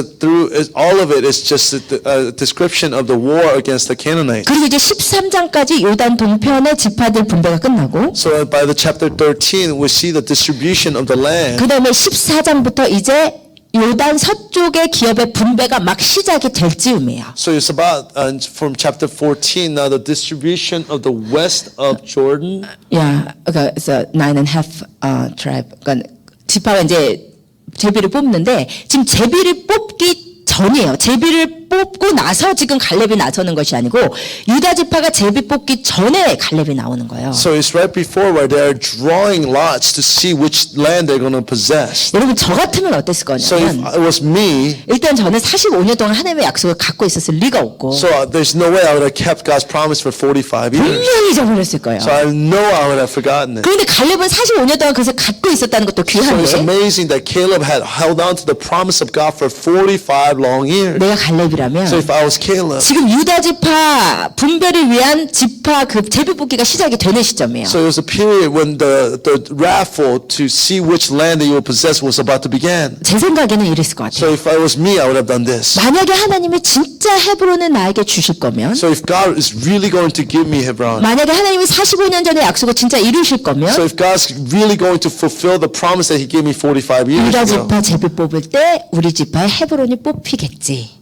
all of it is just a description of the war against the Canaanites. 그리고 이제 13장까지 요단 동편의 지파들 분배가 끝나고 So by the chapter 13, we see the distribution of the land. 그 다음에 14장부터 이제 요단 서쪽의 기업의 분배가 막 시작이 될 즈음이에요. So it's about from chapter 14 now the distribution of the west of Jordan. 야, 그래서 9.5 tribe. 그러니까 지파가 이제 제비를 뽑는데 지금 제비를 뽑기 전이에요. 제비를 뽑고 나서 지금 갈렙이 나서는 것이 아니고 유다 지파가 제비 뽑기 전에 갈렙이 나오는 거예요. So it's right before where they are drawing lots to see which land they're going to possess. 여러분 저 같으면 어땠을 So if 거냐면 it was me, 일단 저는 45년 동안 하나님의 약속을 갖고 있었을 리가 없고 so there's no way I would have kept God's promise for 45 years. 분명히 잊어버렸을 거예요. So I know I would have forgotten it. 그런데 갈렙은 45년 동안 그것을 갖고 있었다는 것도 So it's 귀한데 amazing that Caleb had held on to the promise of God for 45 long years. 내가 갈렙이라면 So if I was Caleb, 지금 유다 지파 분배를 위한 지파 그 제비 뽑기가 시작이 되는 시점이에요. so it was a period when the raffle to see which land that you will possess was about to begin. 제 생각에는 이랬을 것 So 같아요. if I was me, I would have done this. 만약에 하나님이 진짜 헤브론을 나에게 주실 거면 So if God is really going to give me Hebron, 만약에 하나님이 45년 전에 약속을 진짜 이루실 so 거면 if God's really going to fulfill the promise that He gave me 45 years 유다 ago, 지파 제비 뽑을 때 우리 지파에 헤브론이 뽑히겠지.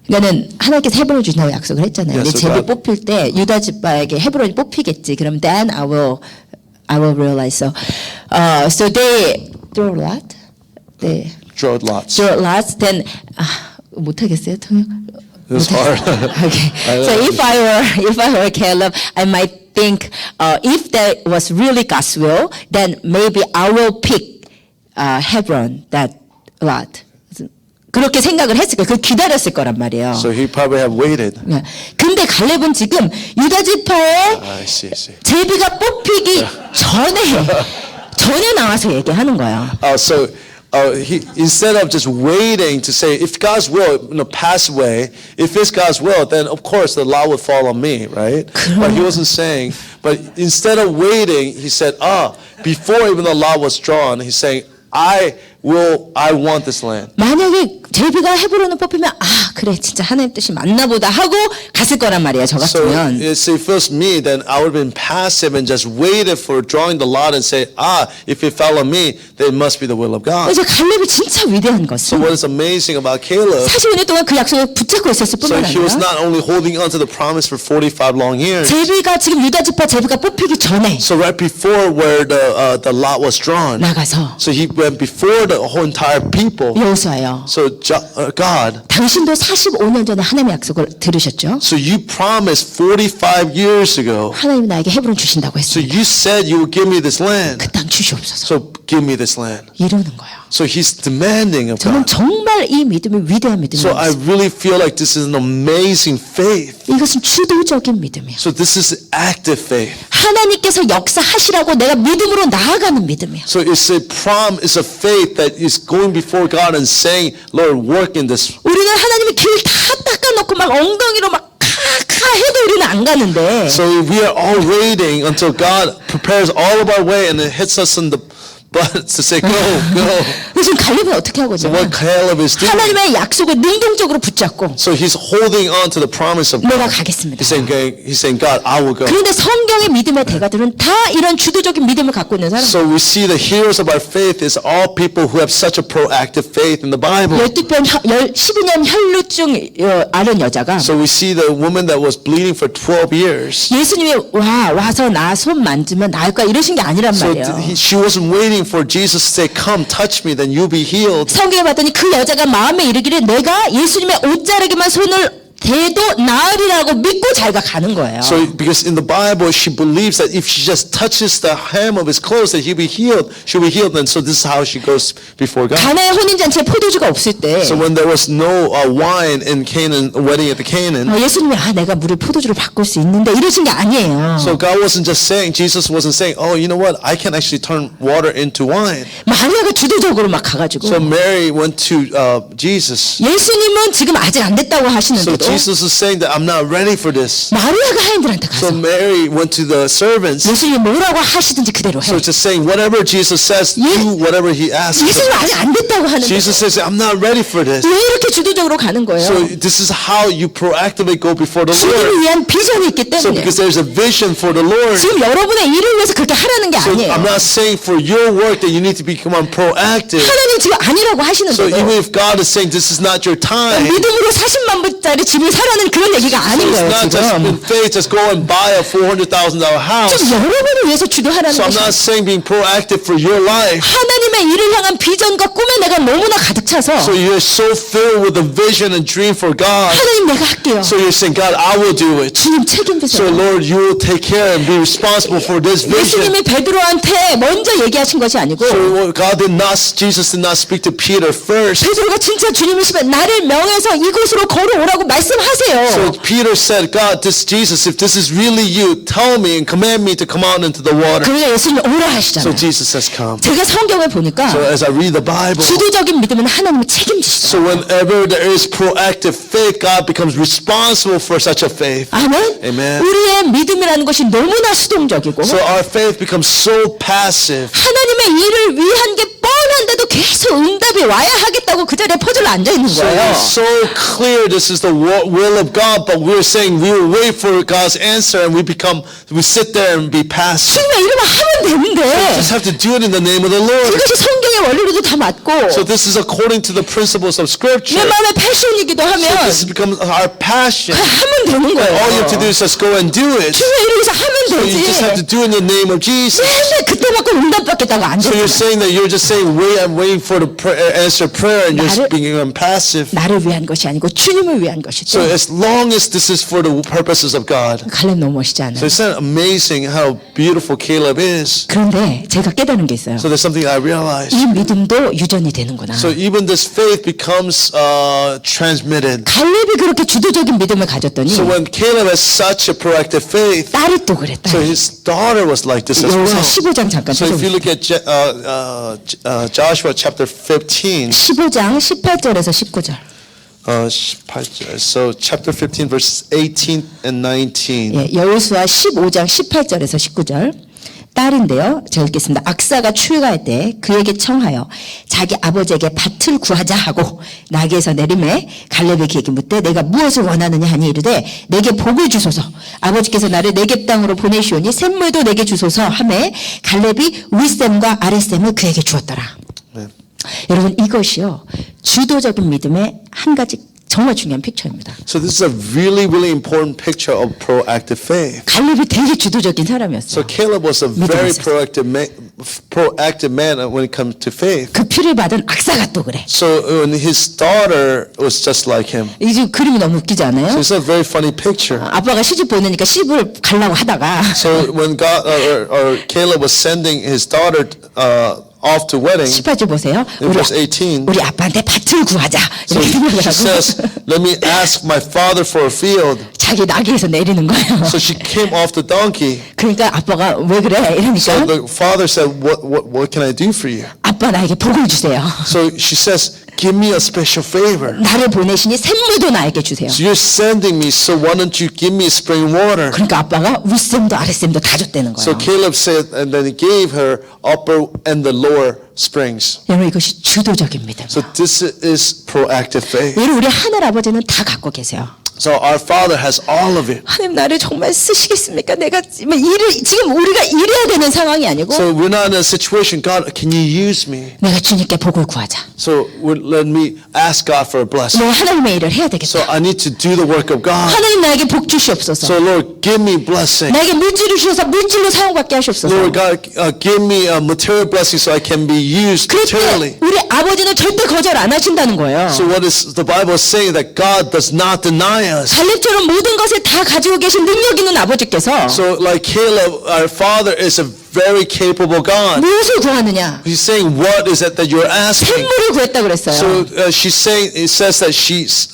그러니까는 하나님께서 헤브론을 주신다고 약속을 했잖아요. Yes, 근데 so 제비 God- 뽑힐 때 유다 지파에게 헤브론이 뽑히겠지. 그럼 then I will realize. So they draw a lot. They drawed lots. draw lots. Then 못하겠어요 통역. It was hard. Okay. I So know. if I were Caleb, I might think if that was really God's will, then maybe I will pick Hebron that lot. 그렇게 생각을 했을 거예요. 그걸 기다렸을 거란 말이에요. So he probably have waited. 근데 갈렙은 지금 유다 지파의 I see. 제비가 뽑히기 전에 나와서 얘기하는 거예요. So he instead of just waiting to say, if God's will, pass away, if it's God's will, then of course the law would fall on me, right? But he wasn't saying. But instead of waiting, he said, before even the law was drawn, he's saying, I want this land. 만약에 제비가 헤브론을 뽑히면 그래 진짜 하나님 뜻이 맞나 보다 하고 갔을 거란 말이에요. 저 So 같으면. if it was me, then I would have been passive and just waited for drawing the lot and say, if it fell on me, then it must be the will of God. 그래서 갈렙이 진짜 위대한 So 것은 what is amazing about Caleb, 45년 동안 그 약속을 붙잡고 있었을 so 뿐만 he was 아니라 not only holding on to the promise for 45 long years. 제비가 지금 유다 지파 제비가 뽑히기 전에 So right before where the lot was drawn, 나가서 so he went before the whole entire people. 여호수아요. So God, 당신도 45년 전에 하나님의 약속을 들으셨죠? so you promised 45 years ago. 하나님이 나에게 헤브론 주신다고 So 했습니다. you said you would give me this land. 그 땅 주시옵소서. So give me this land. 이러는 거예요. So he's demanding of 저는 God. 정말 이 믿음이 위대한 So I 믿음이었어요. really feel like this is an amazing faith. 이것은 주도적인 믿음이에요. So this is active faith. 하나님께서 역사하시라고 내가 믿음으로 나아가는 믿음이에요. So it's a faith that is going before God and saying, Lord, work in this. 우리는 하나님의 길 다 닦아놓고 막 엉덩이로 막 카카 해도 우리는 안 가는데 So we are all waiting until God prepares all of our way and it hits us in the butt to say, go, go. 지금 갈렙은 어떻게 하거든요? What Caleb is doing. 하나님의 약속을 능동적으로 붙잡고 So he's holding on to the promise of 내가 God. 가겠습니다. He's saying, God, I will go. 그런데 성경의 믿음의 대가들은 다 이런 주도적인 믿음을 갖고 있는 사람. So we see the heroes of our faith is all people who have such a proactive faith in the Bible. 12년 혈루증 앓은 여자가 So we see the woman that was bleeding for 12 years. 예수님이 와서 나 손 만지면 나을 거야 이러신 게 아니란 So 말이에요. she wasn't waiting for Jesus to say, come, touch me, then you'll be healed. 성경에 봤더니 그 여자가 마음에 이르기를 내가 예수님의 옷자락에만 손을 대도 나으리라고 믿고 자기가 가는 거예요. So because in the Bible she believes that if she just touches the hem of his clothes that he'll be healed, she'll be healed. And so this is how she goes before God. 가나의 혼인잔치에 포도주가 없을 때 So when there was no wine in Canaan, wedding at the Canaan, 예수님이 내가 물을 포도주로 바꿀 수 있는데 이러신 게 아니에요. so God wasn't just saying, Jesus wasn't saying, oh, you know what, I can actually turn water into wine. 마리아가 주도적으로 막 가가지고 So Mary went to Jesus. 예수님은 지금 아직 안 됐다고 So 하시는데도 Jesus is saying that I'm not ready for this. 마리아가 하인들한테 So 가서 Mary went to the servants. 예수님이 뭐라고 하시든지 그대로 해. So it's just saying whatever Jesus says, do whatever he asks. 예수님 아직 안 됐다고 하는데 Jesus says, I'm not ready for this. 왜 이렇게 주도적으로 가는 거예요? So this is how you proactively go before the 주님을 Lord. 위한 비전이 있기 So 때문에 because there's a vision for the Lord. 지금 여러분의 일을 위해서 그렇게 하라는 게 So 아니에요. I'm not saying for your work that you need to become proactive. 하나님 지금 아니라고 So 하시는데도 even if God is saying this is not your time, 믿음으로 40만 불짜리 집을 사라는 그런 얘기가 so 아닌 it's 거예요 not just 지금. in faith, just go and buy a $400,000 house. 지금 여러분을 위해서 주도하라는 So I'm 것이 not saying being proactive for your life. 하나님의 일을 향한 비전과 꿈에 내가 너무나 가득 차서 So you're so filled with a vision and dream for God. 하나님 내가 할게요. So you're saying, God, I will do it. 주님 So 책임지세요. Lord, you will take care and be responsible for this vision. 예수님이 베드로한테 먼저 얘기하신 것이 아니고 So Jesus did not speak to Peter first. 베드로가 진짜 주님이시면 나를 명해서 이곳으로 걸어오라고 말씀하세요. So Peter said, God, this Jesus, if this is really you, tell me and command me to come out into the water. 그러니까 예수님이 오라 So 하시잖아요. Jesus says, come. 제가 성경을 보니까 So as I read the Bible, 주도적인 믿음은 하나님이 책임지시죠. so whenever there is proactive faith, God becomes responsible for such a faith. 아멘. Amen. 우리의 믿음이라는 것이 너무나 수동적이고 So our faith becomes so passive. 하나님의 일을 위한 게 뻔한데도 계속 응답이 와야 하겠다고 그 자리에 퍼즐로 앉아 있는 So 거예요. it's so clear this is the will of God, but we're saying we will wait for God's answer and we sit there and be passive. 주님의 이름을 하면 되는데 Just have to do it in the name of the Lord. 이것이 성경의 원리로도 다 맞고 So this is according to the principles of Scripture. 내 마음의 패션이기도 So 하면 this becomes our passion. 하면 되는 거예요. All you have to do is just go and do it. 주님의 이름에서 하면 So you just have to 되지. do it in the name of Jesus. 맨날 그때 맞고 응답 받겠다고 앉아 So you're 있어. saying that you're just saying, wait, I'm waiting for the answer prayer, and you're just being passive. 나를 위한 것이 아니고 주님을 위한 것이죠. So as long as this is for the purposes of God. 갈렙 너무 멋있지 않아요? So it's not amazing how beautiful Caleb is. 그런데 제가 깨달은 게 있어요. So there's something I realized. 이 믿음도 유전이 되는구나. So even this faith becomes transmitted. 갈렙이 그렇게 주도적인 믿음을 가졌더니 So when Caleb has such a proactive faith, 딸이 또 그랬다. so his daughter was like this as 여호수아 well. 15장 잠깐 So if you 찾아보세요. look at Joshua chapter 15, 15장 18절에서 19절. 18절. So chapter 15 verses 18 and 19. 예, 여호수아 15장 18절에서 19절. 딸인데요. 제가 읽겠습니다. 악사가 출가할 때 그에게 청하여 자기 아버지에게 밭을 구하자 하고 나귀에서 내림에 갈렙의 그에게 묻되 내가 무엇을 원하느냐 하니 이르되 내게 복을 주소서 아버지께서 나를 내게 땅으로 보내시오니 샘물도 내게 주소서 하매 갈렙이 윗샘과 아랫샘을 그에게 주었더라. 네. 여러분 이것이요 주도적인 믿음의 한 가지 정말 중요한 픽처입니다. So this is a really, really important picture of proactive faith. 갈렙이 되게 주도적인 사람이었어요. So Caleb was a very proactive proactive man when it comes to faith. 그 피를 받은 악사가 또 그래. So when his daughter was just like him. 이 지금 그림이 너무 웃기지 않아요? So it's a very funny picture. 아빠가 시집 보내니까 시집을 가려고 하다가 So when God or Caleb was sending his daughter off to wedding, 18절 보세요. in verse 18, 우리 아빠한테 밭을 구하자. so 이렇게 생각을 she says, 하고 "Let me ask my father for a field." 자기 나귀에서 내리는 거예요. So she came off the donkey. 그러니까 아빠가 왜 그래? So 이러니까 the father said, "What can I do for you?" 아빠 나에게 복을 주세요. So she says, "Give me a special favor. 나를 보내시니 샘물도 나에게 주세요. So you're sending me, so why don't you give me spring water?" 그러니까 아빠가 윗샘도 아랫샘도 다 줬다는 So 거예요. Caleb said, and then he gave her upper and the lower springs. 여러분 이것이 주도적입니다. So this is proactive faith. 여러분 우리 하늘 아버지는 다 갖고 계세요. So our Father has all of it. 하나님 나를 정말 쓰시겠습니까? 내가 지금 우리가 일해야 되는 상황이 아니고 So we're not in a situation, God, can you use me? 내가 주님께 복을 구하자. So let me ask God for a blessing. 내가 하나님의 일을 해야 So 되겠다. I need to do the work of God. 하나님 나에게 복 주시옵소서. So Lord, give me blessing. 나에게 물질을 주셔서 물질로 사용받게 하시옵소서. Lord God, give me a material blessing so I can be used materially. 그때 우리 아버지는 절대 거절 안 하신다는 거예요. So what is the Bible saying? That God does not deny us. 갈렙처럼 모든 것을 다 가지고 계신 능력 있는 아버지께서 So like Caleb, our Father is a very capable God. 무엇을 구하느냐? He's saying, what is it that you're asking? 샘물을 구했다 그랬어요. So she's saying, it says that she's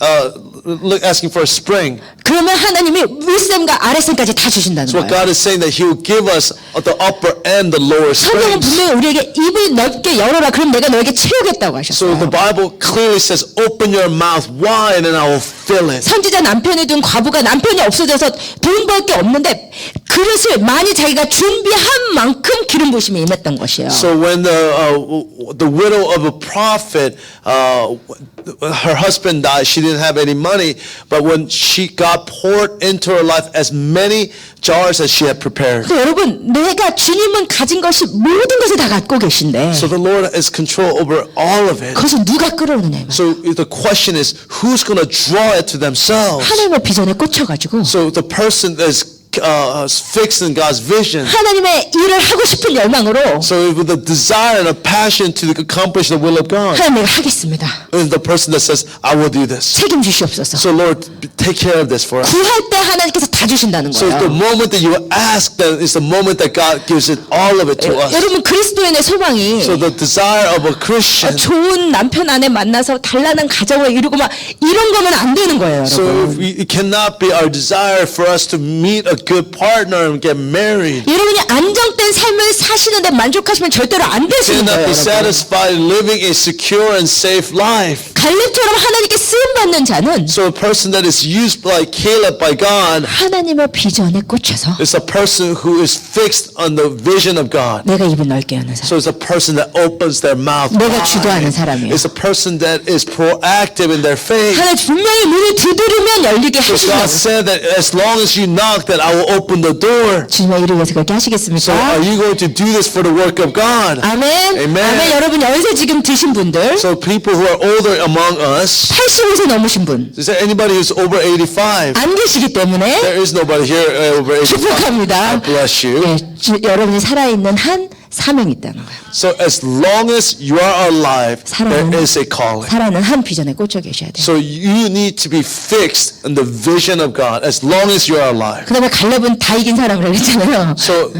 asking for a spring. 그러면 하나님이 윗샘과 아랫샘까지 다 주신다는 So what 거예요. God is saying that He will give us the upper and the lower 성경은 springs. 분명히 우리에게 입을 넓게 열어라. 그럼 내가 너에게 채우겠다고 So the 하셨어요. Bible clearly says, open your mouth wide and I will fill it. 선지자 남편이 둔 과부가 남편이 없어져서 돈 벌 게 없는데 그릇을 많이 자기가 준비한 만큼 기름 부심이 임했던 것이에요. So when the widow of a prophet, her husband died, she didn't have any money, but when God poured into her life as many jars as she had prepared. 그래서 여러분 내가 주님은 가진 것이 모든 것을 다 갖고 계신데 So the Lord has control over all of it. 그것을 누가 끌어오느냐 이 말이에요. So the question is, who's going to draw it to themselves? 하나님의 비전에 꽂혀가지고 So the person that's fixed in God's vision. 하나님의 일을 하고 싶은 열망으로 So with a desire and a passion to accomplish the will of God. 하나님 내가 하겠습니다. Is the person that says, I will do this. 책임주시옵소서. So Lord, take care of this for us. 구할 때 하나님께서 다 주신다는 So the 거예요. moment that you ask, that is the moment that God gives it all of it to us. 여러분 그리스도인의 소망이 So the desire of a Christian. 좋은 남편 아내 만나서 단란한 가정을 이루고 막 이런 거면 안 되는 거예요, So 여러분. it cannot be our desire for us to meet a good partner and get married. 여러분이 안정된 삶을 사시는데 만족하시면 절대로 안 되시는 Cannot 거예요, be 여러분. satisfied living a secure and safe life. 갈렙처럼 하나님께 쓰임 받는 자는 So a person that is used like Caleb by God 하나님의 비전에 꽂혀서 is a person who is fixed on the vision of God. 내가 입을 넓게 여는 사람. So it's a person that opens their mouth 내가 주도하는 wide. 사람이에요. It's a person that is proactive in their faith. 하나님 분명히 문을 두드리면 열리게 So God 하신다고. said that as long as you knock, that I will open the door. 주님의 이름을 위해서 그렇게 So 하시겠습니까? are you going to do this for the work of God? 아멘. Amen. 아멘. 여러분 연세 지금 드신 분들, So people who are older among us, 85세 넘으신 분, is there anybody who's over 85? 안 계시기 때문에 There is nobody here over 85. 축복합니다. God bless you. 예, 여러분이 살아있는 한 사명이 있다는 거예요. So as long as you are alive, there is a calling. 살아있는 한 비전에 꽂혀 계셔야 돼요. So you need to be fixed in the vision of God as long as you are alive. 그 다음에 갈렙은 다 이긴 사람이라고 했잖아요. So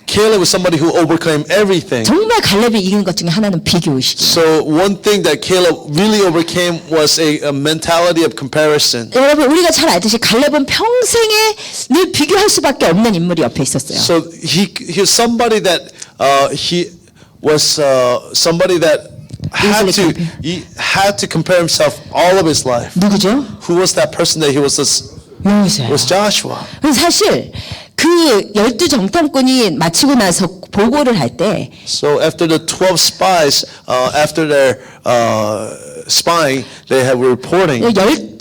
Caleb was somebody who overcame everything. 정말 갈렙이 이긴 것 중에 하나는 비교의식이에요. So one thing that Caleb really overcame was a mentality of comparison. 여러분 우리가 잘 알듯이 갈렙은 평생에 늘 비교할 수밖에 없는 인물이 옆에 있었어요. So he was somebody that he was somebody that he had to compare himself all of his life. 누구죠? Who was that person that he was 여호수아요. was Joshua. 사실 그 12정탐꾼이 마치고 나서 보고를 할 때 So after the 12 spies, after their spying, they were reporting.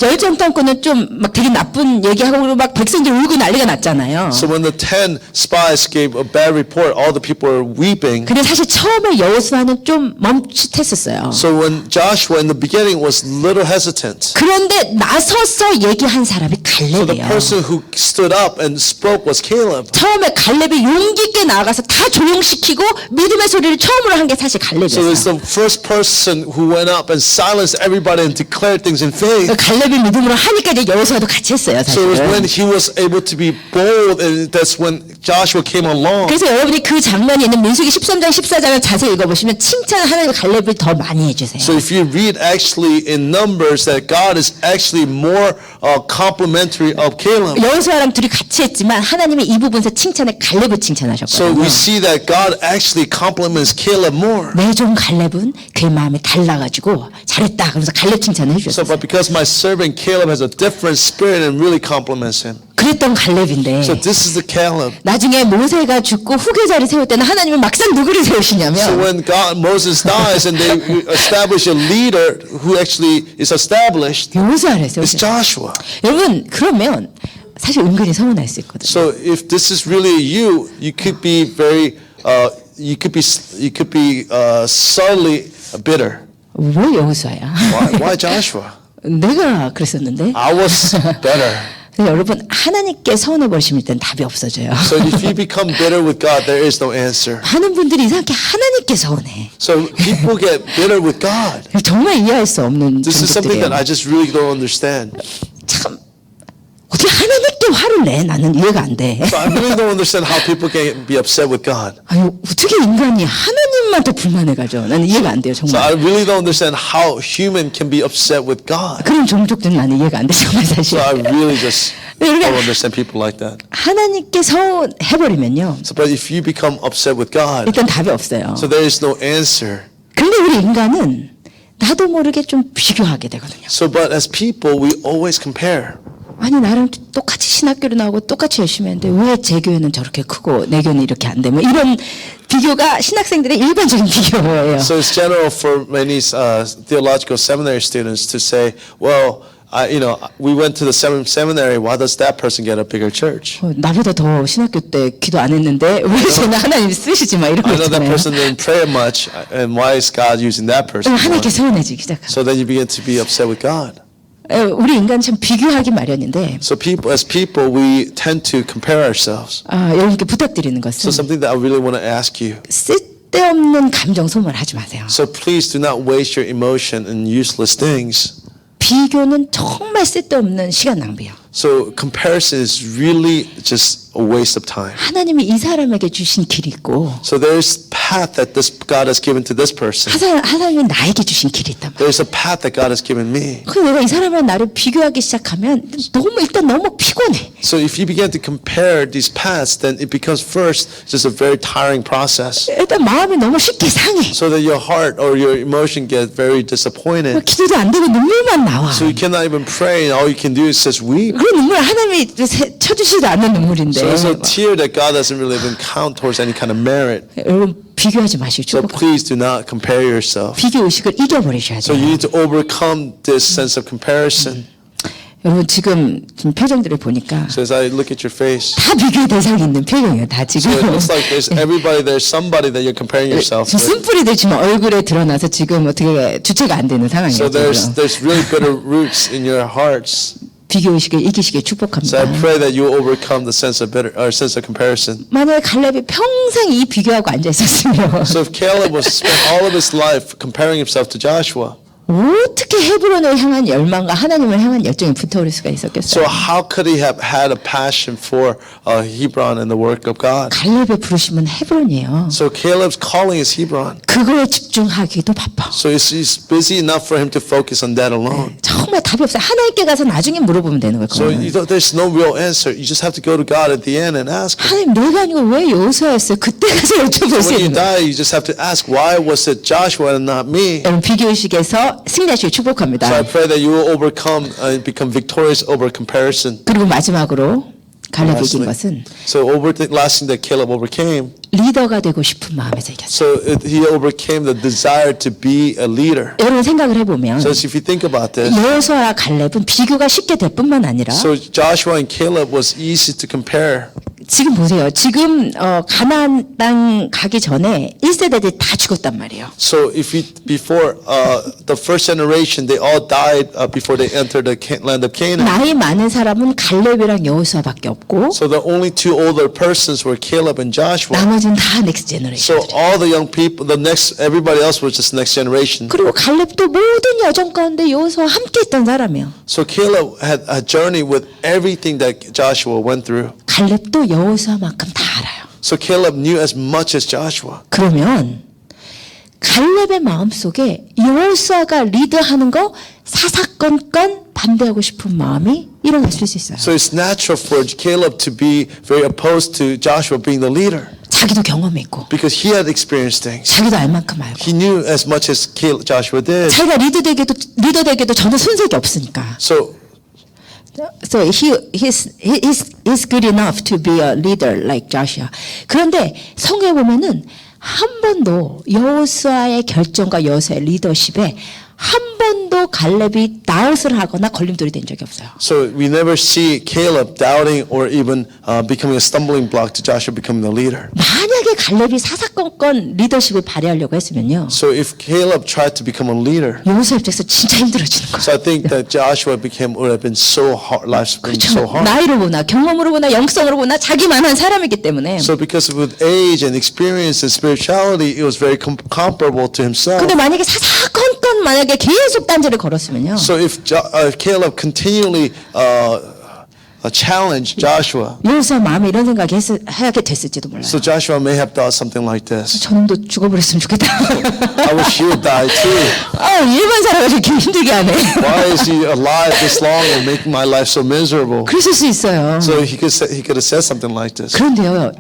열정탐꾼은 좀 막 되게 나쁜 얘기하고 막 백성들 울고 난리가 났잖아요. So when the 10 spies gave a bad report, all the people were weeping. 근데 사실 처음에 여호수아는 좀 멈칫했었어요. So when Joshua in the beginning was little hesitant. 그런데 나서서 얘기한 사람이 So the 갈렙이에요. person who stood up and spoke was Caleb. 처음에 갈렙이 용기 있게 나아가서 다 조용시키고 믿음의 소리를 처음으로 한 게 사실 So it's 갈렙이었어요. the first person who went up and silenced everybody and declared things in faith. 갈렙이 믿음으로 하니까 이제 여호수아도 같이 했어요. So it was when 사실은. he was able to be bold, and that's when Joshua came along. 그래서 여러분이 그 장면이 있는 민수기 13장 14장을 자세히 읽어보시면 칭찬 하나님 갈렙을 더 많이 해주세요. So if you read actually in Numbers that God is actually more complimentary of Caleb. 여호수아랑 둘이 같이 했지만 하나님이 이 부분에서 칭찬에 갈렙을 So 칭찬하셨거든요. we see that God actually compliments Caleb more. 내 종 갈렙은 그의 마음이 달라가지고 잘했다. 그러면서 갈렙 칭찬을 So, 해주셨어요. but because my servant Caleb has a different spirit and really compliments him. 그랬던 갈렙인데 So this is the Caleb. 나중에 모세가 죽고 후계자를 세울 때는 하나님은 막상 누구를 So 세우시냐면 when Moses dies and they establish a leader who actually is established, 여호수아를 it's 세우세요. Joshua. 여러분 그러면 사실 은근히 서운할 수 있거든요. So if this is really you, you could be very, you could be subtly bitter. 왜 여호수아야? Why Joshua? 내가 그랬었는데. I was better. 근데 여러분 하나님께 서운해 버리시면 일단 답이 없어져요. So if you become bitter with God, there is no answer. 많은 분들이 이상하게 하나님께 서운해. So people get bitter with God. 정말 이해할 수 없는 This is something that 종족들이에요. I just really don't understand. 참 어떻게 하나님께 화를 내? 나는 이해가 안 돼. So I really don't understand how people can be upset with God. 아유 어떻게 인간이 하나님한테 불만해가죠? 나는 이해가 안 돼요 So I 정말. really don't understand how human can be upset with God. 그런 종족들은 나는 이해가 안 돼 정말 사실. So I really just 그러니까 don't understand people like that. 하나님께 서운해버리면요. So but if you become upset with God, 일단 답이 없어요. so there is no answer. 근데 우리 인간은 나도 모르게 좀 비교하게 되거든요. So but as people, we always compare. 아니 나랑 똑같이 신학교를 나오고 똑같이 열심히 했는데 왜 제 교회는 저렇게 크고 내 교회는 이렇게 안 돼? 뭐 이런 비교가 신학생들의 일반적인 비교예요. So it's general for many theological seminary students to say, well, we went to the same seminary. Why does that person get a bigger church? 나보다 더 신학교 때 기도 안 했는데 왜 쟤는 하나님 쓰시지 마 이런 거 I know that 있잖아요. person didn't pray much, and why is God using that person? 하나님께 서운해지기 시작하고 So then you begin to be upset with God. 우리 인간 참 비교하기 마련인데 So as people, we tend to compare ourselves. 여러분께 부탁드리는 So 것은 something that I really want to ask you. 쓸데없는 감정 소모하지 마세요. So please do not waste your emotion in useless things. 비교는 정말 쓸데없는 시간 낭비예요. So comparison is really just a waste of time. 하나님이 이 사람에게 주신 길이 있고 So there's path that God has given to this person. 하나님이 나에게 주신 길이 있단 말이에요. There's a path that God has given me. 그래서 내가 이 사람이랑 나를 비교하기 시작하면 일단 너무 피곤해. So if you begin to compare these paths, then it becomes first just a very tiring process. 일단 마음이 너무 쉽게 상해. So that your heart or your emotion get very disappointed. 기도도 안 되고 눈물만 나와. So you cannot even pray, and all you can do is just weep. 그 눈물 하나님이 쳐주시지도 않는 눈물인데. So it's a tear that God doesn't really even count towards any kind of merit. 여러분 비교하지 마시죠. So please do not compare yourself. 비교 의식을 이겨버리셔야 So 돼요. you need to overcome this sense of comparison. 여러분 지금 표정들을 보니까 So as I look at your face, 다 비교의 대상이 있는 표정이에요. 다 지금. so it looks like there's somebody that you're comparing yourself 지금 with. 쓴뿌리들 지금 얼굴에 드러나서 지금 어떻게 주체가 안 되는 상황이에요. So 지금. there's really bitter roots in your hearts. 비교 의식을 이기시길 So 축복합니다. I pray that you overcome the sense of sense of comparison. 만약에 갈렙이 평생 이 비교하고 앉아 있었으면 So if Caleb was spent all of his life comparing himself to Joshua, 어떻게 헤브론을 향한 열망과 하나님을 향한 열정이 붙어올 수가 so 있었겠어요? how could he have had a passion for Hebron and the work of God? 갈렙의 부르심은 헤브론이에요. So Caleb's calling is Hebron. 그거에 집중하기도 바빠. So he's busy enough for him to focus on that alone. 정말 답이 없어요. 하나님께 가서 나중에 물어보면 되는 So 거예요. there's no real answer. You just have to go to God at the end and ask him. 하나님 내가 아니고 왜 여호수아였어요? 그때 가서 여쭤볼 수 When you 있는 거예요. die, you just have to ask, why was it Joshua and not me? 여러분 비교의식에서 승리하시길 So I 축복합니다. pray that you will overcome and become victorious over comparison. 그리고 마지막으로 갈렙이 이긴 Lastly. 것은 So last thing that Caleb overcame, 리더가 되고 싶은 마음에서 이겼어요. so he overcame the desire to be a leader. 여러분 생각을 해보면 So if you think about this, 여호수아와 갈렙은 비교가 쉽게 될 뿐만 아니라 so Joshua and Caleb was easy to compare. 지금 보세요. 지금 가나안 땅 가기 전에 1세대들이 다 죽었단 말이에요. So if you before the first generation, they all died before they entered the land of Canaan. 나이 많은 사람은 갈렙이랑 여호수아밖에 없고 So the only two older persons were Caleb and Joshua. 나머지는 다 넥스트 제너레이션. So all the young people, everybody else was just next generation. 그리고 갈렙도 모든 여정 가운데 여호수아와 함께 있던 사람이에요. So Caleb had a journey with everything that Joshua went through. 갈렙도 여호수아만큼 다 알아요. So Caleb knew as much as Joshua. 그러면 갈렙의 마음속에 여호수아가 리드하는 거 사사건건 반대하고 싶은 마음이 일어날 수 있어요. So it's natural for Caleb to be very opposed to Joshua being the leader 자기도 경험이 있고 because he had experienced things. 자기도 알 만큼 알고 He knew as much as Joshua did. 자기가 리더 되게도 전혀 손색이 없으니까. So he's good enough to be a leader like Joshua. 그런데 성경에 보면은 한 번도 여호수아의 결정과 여호수아의 리더십에 한 번도 갈렙이 나웃을 하거나 걸림돌이 된 적이 없어요. So we never see Caleb doubting or even becoming a stumbling block to Joshua becoming the leader. 만약에 갈렙이 사사건건 리더십을 발휘하려고 했으면요. So if Caleb tried to become a leader, 여호수아 입장에서 진짜 힘들어지는 거예요. so I think that Joshua would have been so hard, life's been so 그렇죠. hard. 나이로 보나 경험으로 보나 영성으로 보나 자기만한 사람이기 때문에. So because with age and experience and spirituality, it was very comparable to himself. 근데 만약에 사사건건 만약에 계속 딴지를 걸었으면요. So if Caleb continually challenged Joshua, 여호수아 마음에 이런 생각이 하게 됐을지도 몰라요. so Joshua may have thought something like this. 저놈도 죽어버렸으면 좋겠다. I wish he would die too. 일반 사람을 이렇게 힘들게 하네. Why is he alive this long and making my life so miserable? 그랬을 수 있어요. So he could have said something like this. 그런데요,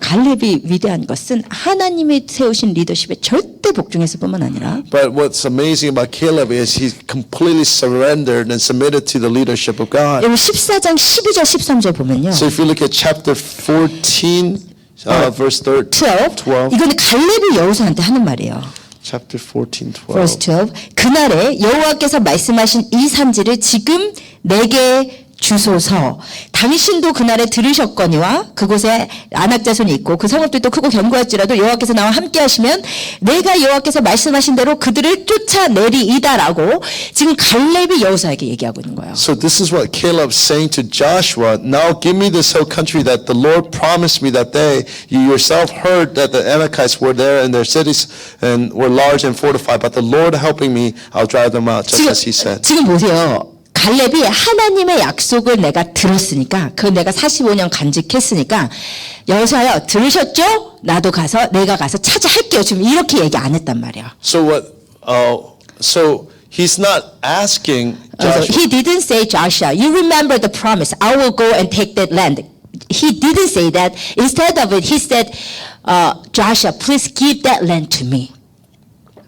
갈렙이 위대한 것은 하나님이 세우신 리더십에 절대 복종했을 뿐만 아니라 But what's amazing about Caleb is he completely surrendered and submitted to the leadership of God. 여러분 14장 12절 13절 보면요. So if you look at chapter 14, verse 12, 이건 갈렙이 여호수아한테 하는 말이에요. chapter 14, 12. Verse 12. 그날에 여호와께서 말씀하신 이 산지를 지금 내게 주소서. 당신도 그날에 들으셨거니와 그곳에 아낙 자손이 있고 그 성읍들도 크고 견고할지라도 여호와께서 나와 함께 하시면 내가 여호와께서 말씀하신 대로 그들을 쫓아내리이다라고 지금 갈렙이 여호수아에게 얘기하고 있는 거예요. So this is what Caleb's saying to Joshua. Now give me this whole country that the Lord promised me that day. You yourself heard that the Anakites were there and their cities and were large and fortified. But the Lord helping me, I'll drive them out, just as he said. 지금 보세요. 갈렙이 하나님의 약속을 내가 들었으니까 그 내가 45년 간직했으니까 여호수아여 들으셨죠? 내가 가서 차지할게요. 지금 이렇게 얘기 안 했단 말이야. So so he's not asking Joshua. He didn't say Joshua, you remember the promise. I will go and take that land. He didn't say that. Instead of it, he said, Joshua, please give that land to me.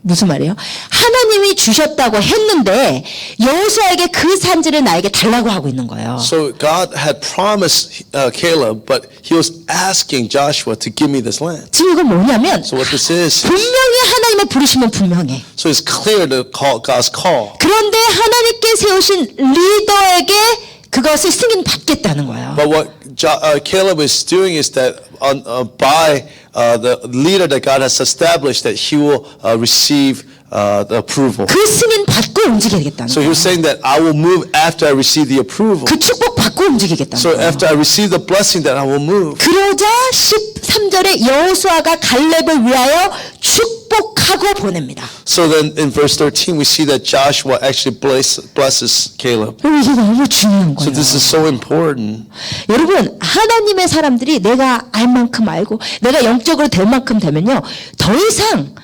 무슨 말이에요? 하나님이 주셨다고 했는데 여호수아에게 그 산지를 나에게 달라고 하고 있는 거예요. So God had promised Caleb, but he was asking Joshua to give me this land. 지금 이건 뭐냐면 So what this is, 분명히 하나님의 부르심은 분명해. so it's clear to call God's call. 그런데 하나님께 세우신 리더에게 그것을 승인 받겠다는 거예요. But what Caleb is doing is that by the leader that God has established, that he will receive the approval. 그 승인 받고 움직이겠다는 So he 거예요. was saying that I will move after I receive the approval. 그 축복 받고 움직이겠다는 So 거예요. after I receive the blessing, that I will move. 그러자 13절에 여호수아가 갈렙을 위하여 축복하고 보냅니다. So then in verse 13, we see that Joshua actually blesses Caleb. 이게 너무 중요한 So 거예요. this is so important. 여러분 하나님의 사람들이 내가 알 만큼 알고 내가 영적으로 될 만큼 되면요 더 이상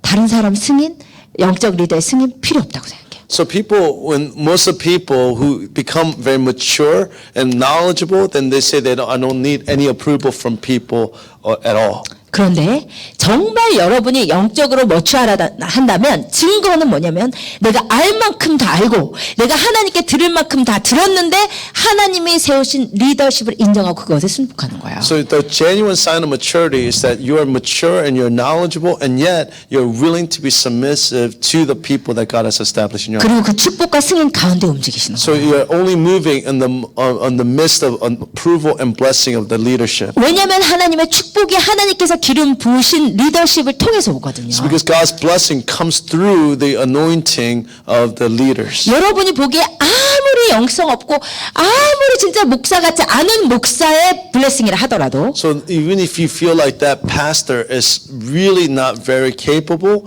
다른 사람 승인 영적 리더의 승인 필요 없다고 생각해요. So when most of people who become very mature and knowledgeable, then they say I don't need any approval from people at all. 그런데 정말 여러분이 영적으로 머추어야 한다면 증거는 뭐냐면 내가 알 만큼 다 알고 내가 하나님께 들을 만큼 다 들었는데 하나님이 세우신 리더십을 인정하고 그것에 순복하는 거예요. So the genuine sign of maturity is that you are mature and you're knowledgeable, and yet you're willing to be submissive to the people that God has established in your life. 그리고 그 축복과 승인 가운데 움직이시는 So 거예요. you're only moving in the midst of approval and blessing of the leadership. 왜냐하면 하나님의 축복이 하나님께서 기름 부으신 리더십을 통해서 오거든요. It's because God's blessing comes through the anointing of the leaders. 여러분이 보기에 아무리 영성 없고 아무리 진짜 목사 같지 않은 목사의 블레싱이라 하더라도 So even if you feel like that pastor is really not very capable,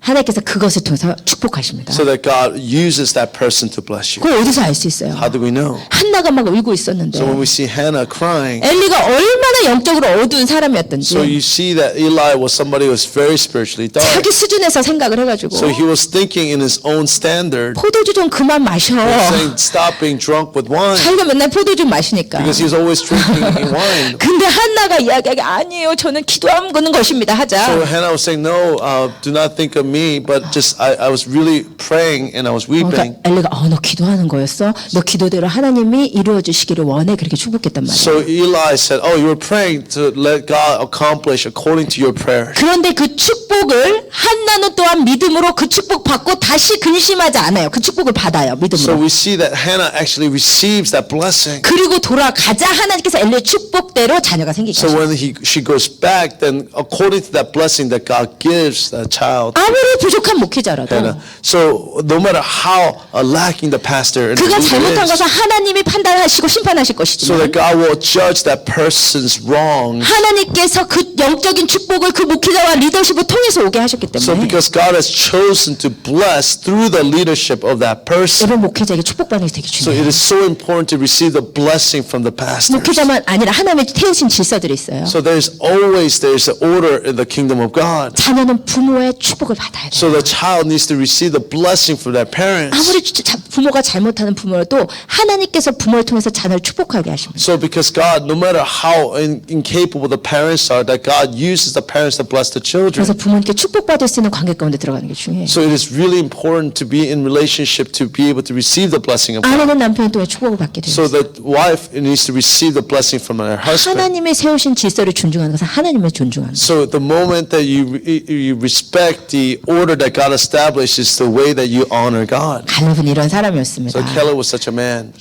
하나님께서 그것을 통해서 축복하십니다. so that God uses that person to bless you. 그걸 어디서 알 수 있어요? How do we know? 한나가 막 울고 있었는데 So when we see Hannah crying, 엘리가 얼마나 영적으로 어두운 사람이었던지 so you see that Eli was somebody who was very spiritually dark. 자기 수준에서 생각을 해가지고 So he was thinking in his own standard, 포도주 좀 그만 마셔. saying, stop being drunk with wine, 자기가 맨날 포도주 마시니까. because he was always drinking wine. 근데 한나가 이야기하기 아니에요. 저는 기도하는 것입니다. So 하자. Hannah was saying, no, do not think of me, but just I was really praying and I was weeping. 그러니까 엘리가 너 기도하는 거였어? 너 기도대로 하나님이 이루어 주시기를 원해. 그렇게 축복했단 말이야. So Eli said, oh, you were praying to let God accomplish according to your prayer. 그런데 그 축복을 한나는 또한 믿음으로 그 축복 받고 다시 근심하지 않아요. 그 축복을 받아요. So 믿음으로. we see that Hannah actually receives that blessing. 그리고 돌아가자 하나님께서 엘리의 축복대로 자녀가 생기게 So 하셔요. when she goes back, then according to that blessing that God gives that child, 아무리 부족한 목회자라도 Hannah. So no matter how lacking the pastor and the 그가 leader 잘못한 is, 것은 하나님이 판단하시고 심판하실 so 것이지만 that God will judge that person's wrong. 하나님께서 그 영적인 축복을 그 목회자와 리더십을 통해서 오게 하셨기 So 때문에 because God has chosen to bless through the leadership of that person, 여러분 목회자에게 축복받는 게 되게 so 중요해요. it is so important to receive the blessing from the pastors. 목회자만 아니라 하나님의 태우신 질서들이 있어요. So there's an order in the kingdom of God. 자녀는 부모의 축복을 받아야 돼요. So the child needs to receive the blessing from their parents. 아무리 부모가 잘못하는 부모라도 하나님께서 부모를 통해서 자녀를 축복하게 하십니다. So because God, no matter how incapable the parents are, that God uses the parents to bless the children. 그래서 부모님께 축복받을 수 있는 관계 가운데 들어가는 게 중요해요. So it is really important to be in relationship to be able to receive the blessing of God. 아내는 남편을 통해 축복을 받게 돼요. So the wife needs to receive the blessing from her husband. 하나님의 세우신 질서를 존중하는 것은 하나님을 존중하는 거예요. So the moment that you respect the order that God established is the way that you honor God. 갈렙은 이런 사람이었습니다. So Caleb was such a man.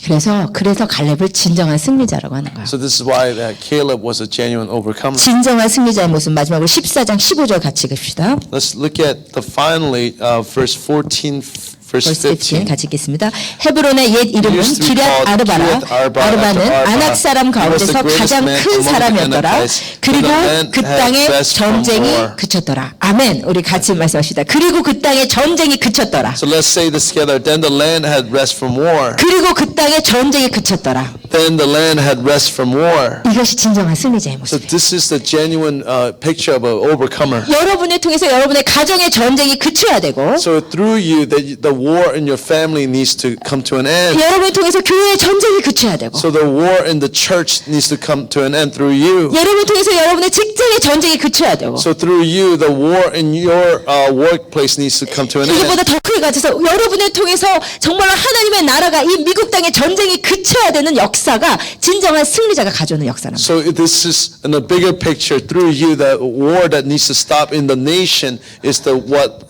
그래서 갈렙을 진정한 승리자라고 하는 거예요. So this is why that Caleb was a genuine overcomer. 진정한 승리자의 모습 마지막으로 14장 15절 같이 읽읍시다. Let's look at finally verse 14, verse Verse 15 15. 같이 읽겠습니다. 헤브론의 옛 이름은 used to be 기럇 called 아르바라. Kiriath Arba 아르바는 after Arba. 아낙 사람 He was the 가운데서 greatest 가장 man 큰 among the 사람이었더라. Anakites. 그리고 And the land 그 had 땅에 rest from 전쟁이 war. 그쳤더라. 아멘. 우리 같이 말씀합시다. 그리고 그 땅에 전쟁이 그쳤더라. So let's say this together. Then the land had rest from war. 그리고 그 땅에 전쟁이 그쳤더라. Then the land had rest from war. 이것이 진정한 승리자의 So 모습이에요. this is the genuine picture of an overcomer. 여러분을 통해서 여러분의 가정의 전쟁이 그쳐야 되고 So through you, the war in your family needs to come to an end. 여러분을 통해서 교회의 전쟁이 그쳐야 되고 So the war in the church needs to come to an end through you. 여러분을 통해서 여러분의 직장의 전쟁이 그쳐야 되고 So through you, the war in your workplace needs to come to an end. 이거보다 더 크게 가져서 여러분을 통해서 정말로 하나님의 나라가 이 미국 땅의 전쟁이 그쳐야 되는 역사가 진정한 승리자가 가져오는 역사랍니다. So this is in a bigger picture. Through you, the war that needs to stop in the nation is what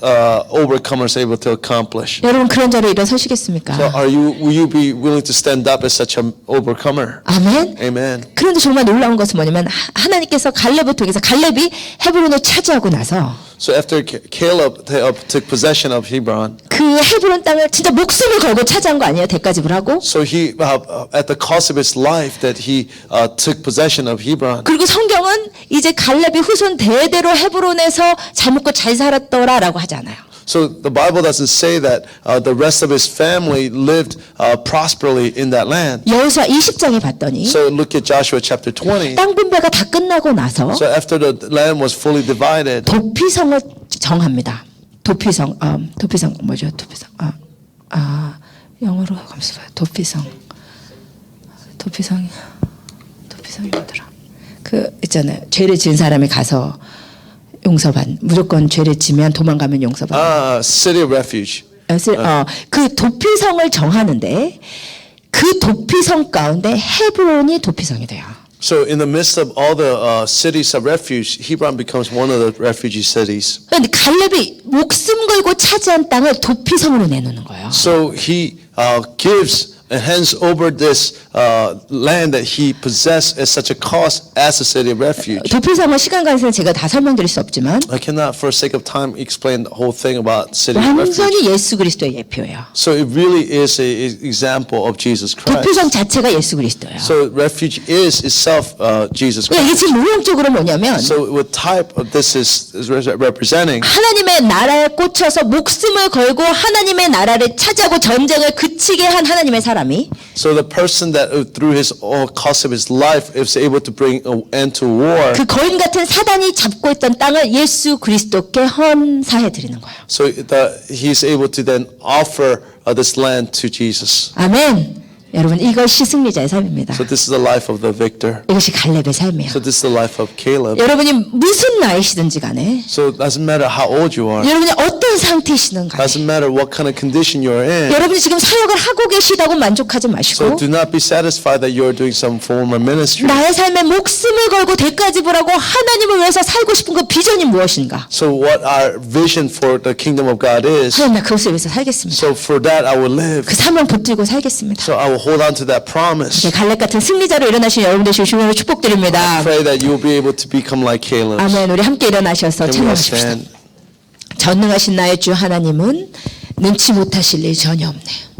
overcomers are able to accomplish. 여러분 그런 자리에 일어서시겠습니까? So will you be willing to stand up as such an overcomer? 아멘. Amen. 그런데 정말 놀라운 것은 뭐냐면 하나님께서 갈렙을 통해서 갈렙이 헤브론을 차지하고 나서 So after Caleb took possession of Hebron, 그 헤브론 땅을 진짜 목숨을 걸고 차지한 거 아니에요? 대가 지불하고. so he at the cost of his life that he took possession of Hebron. 그리고 성경은 이제 갈렙이 후손 대대로 헤브론에서 잘 먹고 잘 살았더라라고 하지 않아요. So the Bible doesn't say that the rest of his family lived prosperly in that land. 여호수아 20장에 봤더니 So look at Joshua chapter 20. 땅 분배가 다 끝나고 나서 So after the land was fully divided, 도피성을 정합니다. 도피성 뭐죠? 도피성 영어로 감사해요. 도피성이 뭐더라? 그 그 있잖아요. 죄를 지은 사람이 가서 무조건 죄를 지면 도망가면 용서받아. City of Refuge. 그 도피성을 정하는데 그 도피성 가운데 헤브론이 도피성이 돼요. So in the midst of all the cities of refuge, Hebron becomes one of the refugee cities. 그런데 갈렙이 목숨 걸고 차지한 땅을 도피성으로 내놓는 거예요. So he gives and hands over this land that he possessed at such a cost as a city of refuge. 도피성은 시간 관계상 제가 다 설명드릴 수 없지만 I cannot, for sake of time, explain the whole thing about city of refuge. 완전히 예수 그리스도의 예표예요. So it really is an example of Jesus Christ. 도피성 자체가 예수 그리스도예요. So refuge is itself Jesus 이게 Christ. 지금 모형적으로 뭐냐면 So what type of this is representing? 하나님의 나라에 꽂혀서 목숨을 걸고 하나님의 나라를 차지하고 전쟁을 그치게 한 하나님의 사람이 So the person that through his cost of his life is able to bring an end to war. 그 거인 같은 사단이 잡고 있던 땅을 예수 그리스도께 헌사해 드리는 거예요. So that he's able to then offer this land to Jesus. 아멘. 여러분 이것이 승리자의 삶입니다. So this is the life of the victor. 이것이 갈렙의 삶이에요. So this is the life of Caleb. 여러분이 무슨 나이시든지 간에 So it doesn't matter how old you are. 여러분이 어떤 상태이시든 간에 Doesn't matter what kind of condition you're in. 여러분이 지금 사역을 하고 계시다고 만족하지 So 마시고 do not be satisfied that you're doing some form of ministry. 나의 삶에 목숨을 걸고 대가 지불하고 하나님을 위해서 살고 싶은 그 비전이 무엇인가? So what our vision for the kingdom of God is. 하나님 나 그것을 위해서 살겠습니다. So for that I will live. 그 사명 붙들고 살겠습니다. So I will hold on to that promise. 갈렙 같은 승리자로 일어나신 여러분 되시길 주님으로 축복드립니다. Pray that you will be able to become like Caleb. 아멘. 우리 함께 일어나셔서 Can we all 찬양하십시다. stand? 전능하신 나의 주 하나님은 능치 못하실 일 전혀 없네요.